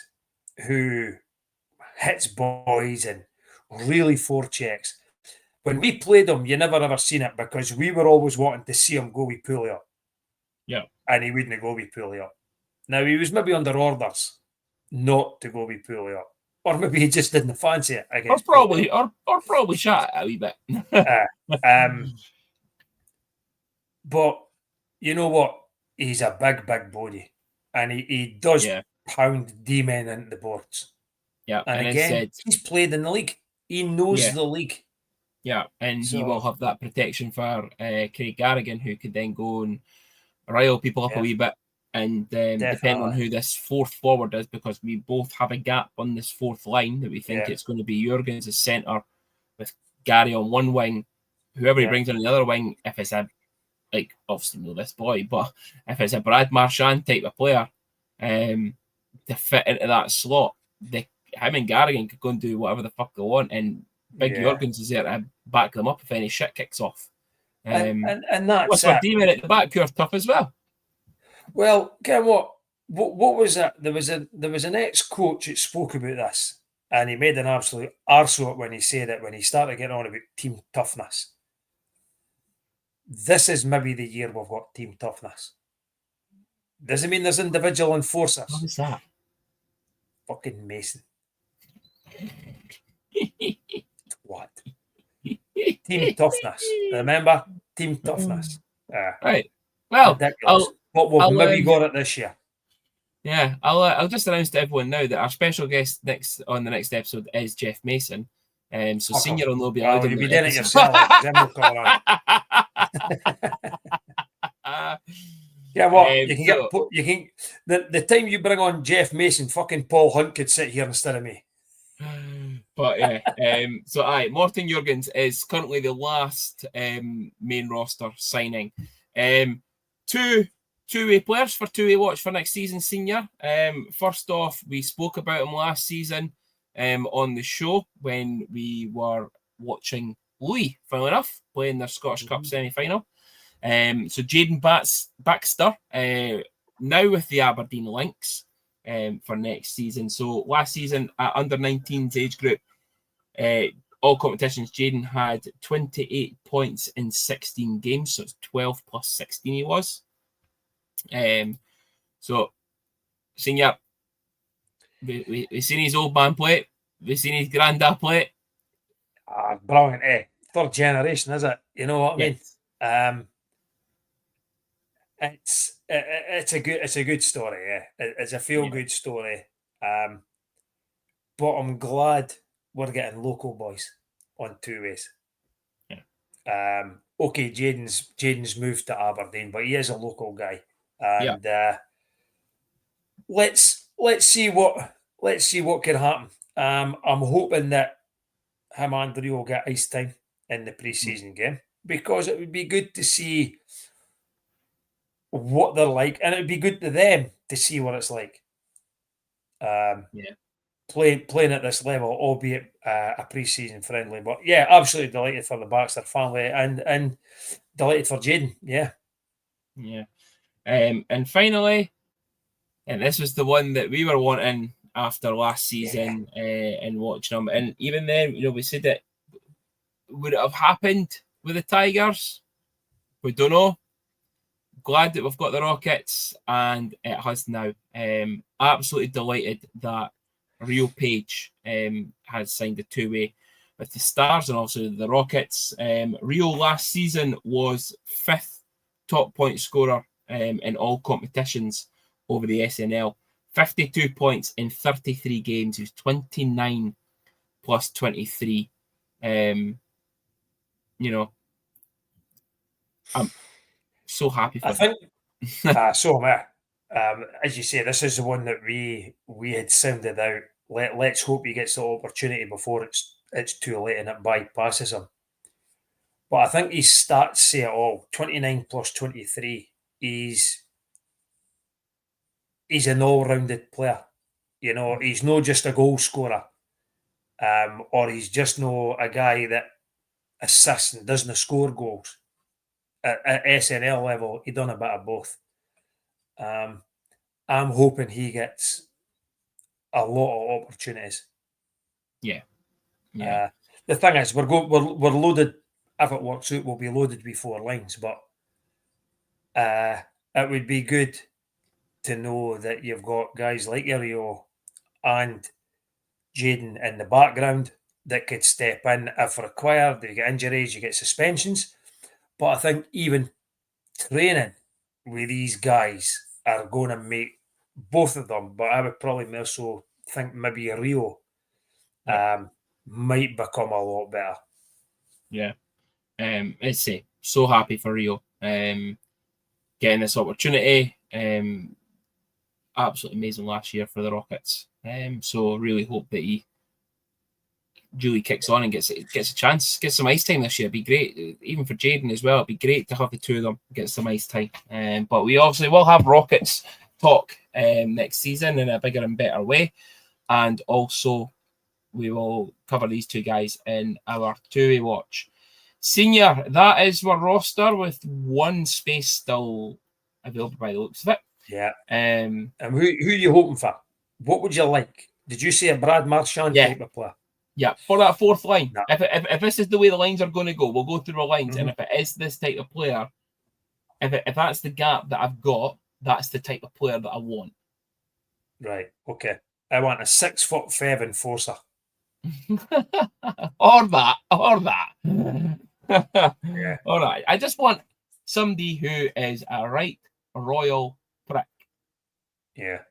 who hits boys and really forechecks, when we played him, you never ever seen it because we were always wanting to see him go with Pouliot. Yeah. And he wouldn't go with Pouliot. Now, he was maybe under orders not to go with Pouliot. Or maybe he just didn't fancy it against probably shot a wee bit. But you know what? He's a big body. And he does pound D-men into the boards. Yeah. And again, he's played in the league. He knows the league. Yeah, and he will have that protection for Craig Garrigan, who could then go and rile people up a wee bit. And depending on who this fourth forward is, because we both have a gap on this fourth line that we think it's going to be Jurgens as centre with Gary on one wing. Whoever he brings on the other wing, if it's obviously know this boy, but if it's a Brad Marchand type of player to fit into that slot, him and Garrigan could go and do whatever the fuck they want, and Big Jurgens is there to back them up if any shit kicks off. And that's what's our demon at the back who are tough as well. Well, get what was that? There was an ex-coach that spoke about this, and he made an absolute arse of it when he said it, when he started getting on about team toughness. This is maybe the year we've got team toughness. Doesn't mean there's individual enforcers. What is that? Fucking Mason. What? Team toughness. Remember? Team toughness. Right. Well, ridiculous. But we've maybe got it this year. Yeah, I'll just announce to everyone now that our special guest on the next episode is Jeff Mason. So Senior will not be allowed. You'll be doing it yourself. Then we'll come around. Yeah, what you can the time you bring on Jeff Mason, fucking Paul Hunt could sit here instead of me. But so Morten Jurgens is currently the last main roster signing. Two-way players for two-way watch for next season, Senior. First off, we spoke about him last season on the show when we were watching Louis, funnily enough, playing their Scottish Cup semi-final. So Jaden Baxter, now with the Aberdeen Lynx for next season. So last season at under-19s age group, all competitions, Jaden had 28 points in 16 games. So it's 12 plus 16 he was. So, Senior, we've seen his old man play it. We've seen his granddad play it. Brilliant, third generation, is it? You know what I mean? It's a good story, It's a feel-good story. But I'm glad we're getting local boys on two ways. Okay, Jaden's moved to Aberdeen, but he is a local guy. And let's see what can happen. I'm hoping that him and Andrew will get ice time in the pre-season game, because it would be good to see what they're like, and it would be good to them to see what it's like. Playing at this level, albeit a pre-season friendly. But absolutely delighted for the Baxter family, and delighted for Jaden. And finally, and this was the one that we were wanting after last season and watching them. And even then, we said that would it have happened with the Tigers? We don't know. Glad that we've got the Rockets, and it has now. Absolutely delighted that Rio Page has signed a two-way with the Stars and also the Rockets. Rio last season was 5th top point scorer in all competitions over the SNL. 52 points in 33 games. He was 29 plus 23. I'm so happy for him. So am I. As you say, this is the one that we had sounded out. Let's hope he gets the opportunity before it's too late and it bypasses him. But I think his stats say it all. 29 plus 23. He's an all-rounded player. He's not just a goal scorer. or he's just no a guy that assists and doesn't score goals. At SNL level, he done a bit of both. I'm hoping he gets a lot of opportunities. Yeah. Yeah. The thing is, we're loaded. If it works out, we'll be loaded with 4 lines. But it would be good to know that you've got guys like Rio and Jaden in the background that could step in if required. You get injuries, you get suspensions. But I think even training with these guys are going to make both of them. But I would probably more so think maybe Rio might become a lot better. Yeah. Let's say so happy for Rio getting this opportunity. Absolutely amazing last year for the Rockets. So really hope that he really kicks on and gets a chance, gets some ice time this year. It'd be great, even for Jaden as well. It'd be great to have the two of them get some ice time. But we obviously will have Rockets talk next season in a bigger and better way, and also we will cover these two guys in our two-way watch. Senior, that is our roster with one space still available by the looks of it. Yeah. And who are you hoping for? What would you like? Did you say a Brad Marchand type of player? Yeah, for that fourth line. No. If this is the way the lines are going to go, we'll go through the lines. And if it is this type of player, if that's the gap that I've got, that's the type of player that I want. Right. Okay. I want a 6'5" enforcer. or that. Yeah. All right. I just want somebody who is a right royal prick. Yeah.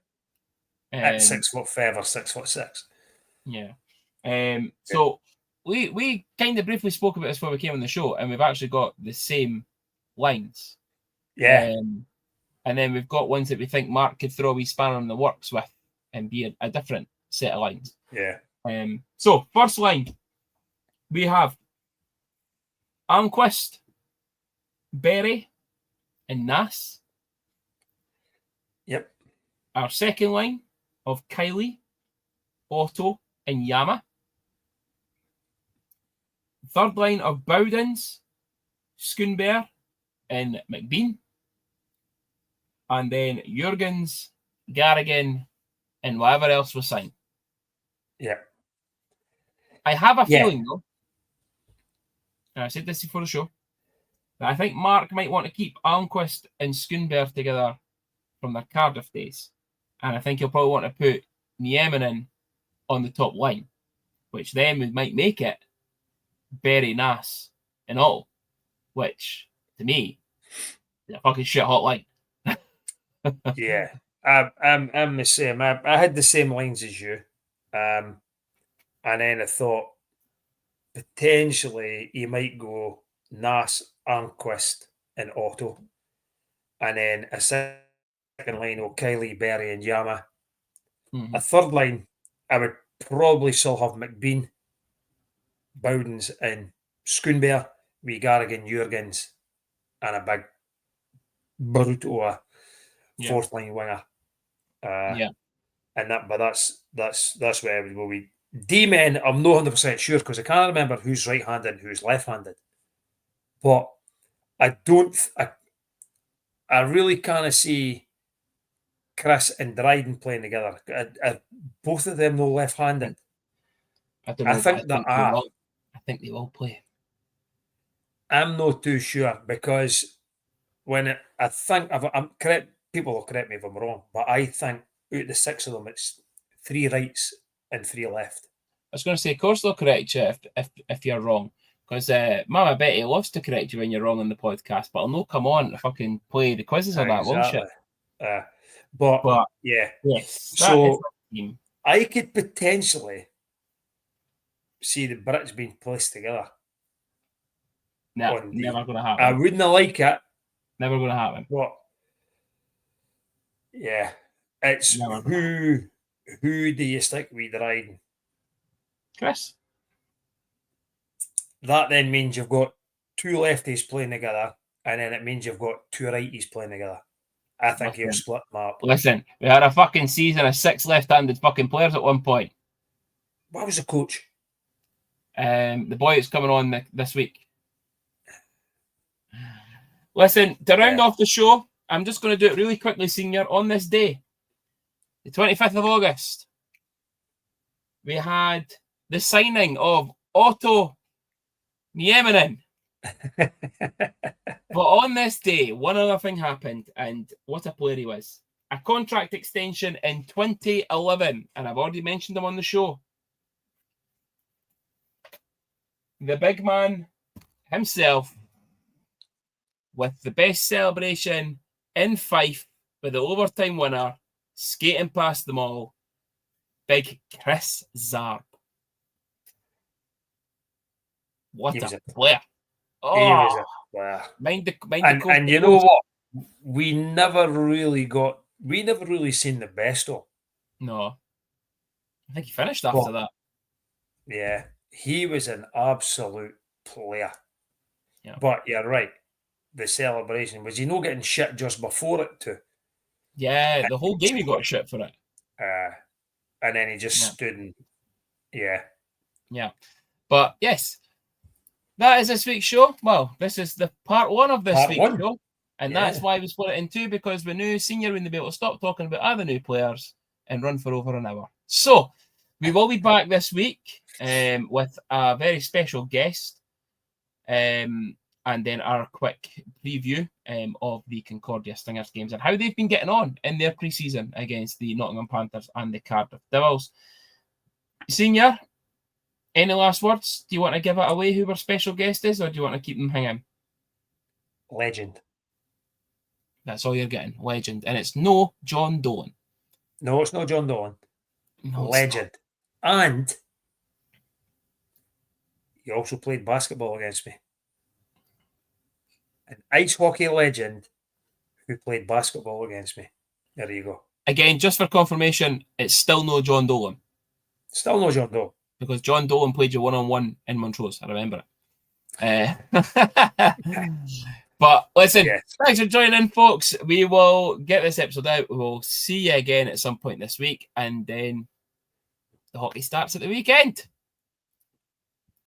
At 6'5" or 6'6". Yeah. So we kind of briefly spoke about this before we came on the show, and we've actually got the same lines. Yeah. And then we've got ones that we think Mark could throw a wee spanner in the works with and be a different set of lines. Yeah. So first line, we have Almquist, Berry, and Nass. Yep. Our second line of Kylie, Otto, and Yama. Third line of Bowdens, Schoonberg, and McBean. And then Jurgens, Garrigan, and whatever else was signed. Yeah. I have a feeling, though, and I said this before the show, that I think Mark might want to keep Almquist and Schoonberg together from their Cardiff days. And I think he'll probably want to put Nieminen on the top line, which then might make it Berry, Nass, and all, which, to me, is a fucking shit hot line. Yeah. I'm the same. I had the same lines as you. And then I thought potentially he might go Nass, Almquist, and Otto. And then a second line of Kylie, Berry, and Yama. Mm-hmm. A third line, I would probably still have McBean, Bowdens, and Schoonberg, with Garrigan, Jurgens, and a big Bruto fourth line winger. And that's where I would go with D-men. I'm not 100% sure because I can't remember who's right-handed and who's left-handed. But I really kind of see Chris and Dryden playing together. Both of them know left-handed. I don't know. I think they will play. I'm not too sure because I'm correct. People will correct me if I'm wrong, but I think out of the 6 of them, it's 3 rights and 3 left. I was going to say, of course they'll correct you if you're wrong, because Mama Betty loves to correct you when you're wrong on the podcast, but I'll not come on to fucking play the quizzes or that, won't she? But yeah, yes. So I could potentially see the Brits being placed together. No, never going to happen. I wouldn't like it. Never going to happen. But yeah, it's who do you stick with riding? Chris. That then means you've got 2 lefties playing together, and then it means you've got 2 righties playing together. I think he'll split them up. Listen, we had a fucking season of 6 left-handed fucking players at one point. What was the coach? The boy that's coming on this week. Listen, to round off the show, I'm just going to do it really quickly, Senior. On this day, the 25th of August, we had the signing of Otto Nieminen. But on this day, one other thing happened, and what a player he was. A contract extension in 2011, and I've already mentioned him on the show. The big man himself, with the best celebration in Fife, with the overtime winner, skating past them all, big Chris Zarb. What a player. He was a player. Mind and you know what? We never really seen the best of. No. I think he finished after that. Yeah. He was an absolute player. Yeah. But you're right. The celebration, was he not getting shit just before it too? Yeah, the whole game he got shit for it. And then he just stood and yeah. But yes, that is this week's show. Well, this is the part one of this week's show. And that's why we split it in two, because we knew Senior wouldn't be able to stop talking about other new players and run for over an hour. So we will be back this week with a very special guest. And then our quick preview of the Concordia Stingers games and how they've been getting on in their pre-season against the Nottingham Panthers and the Cardiff Devils. Senior, any last words? Do you want to give it away who our special guest is, or do you want to keep them hanging? Legend. That's all you're getting. Legend. And it's no John Dolan. No, it's not John Dolan. No, legend. And he also played basketball against me. An ice hockey legend who played basketball against me. There you go. Again, just for confirmation, it's still no John Dolan. Still no John Dolan. Because John Dolan played you one-on-one in Montrose. I remember it. But listen, thanks for joining in, folks. We will get this episode out. We will see you again at some point this week. And then the hockey starts at the weekend.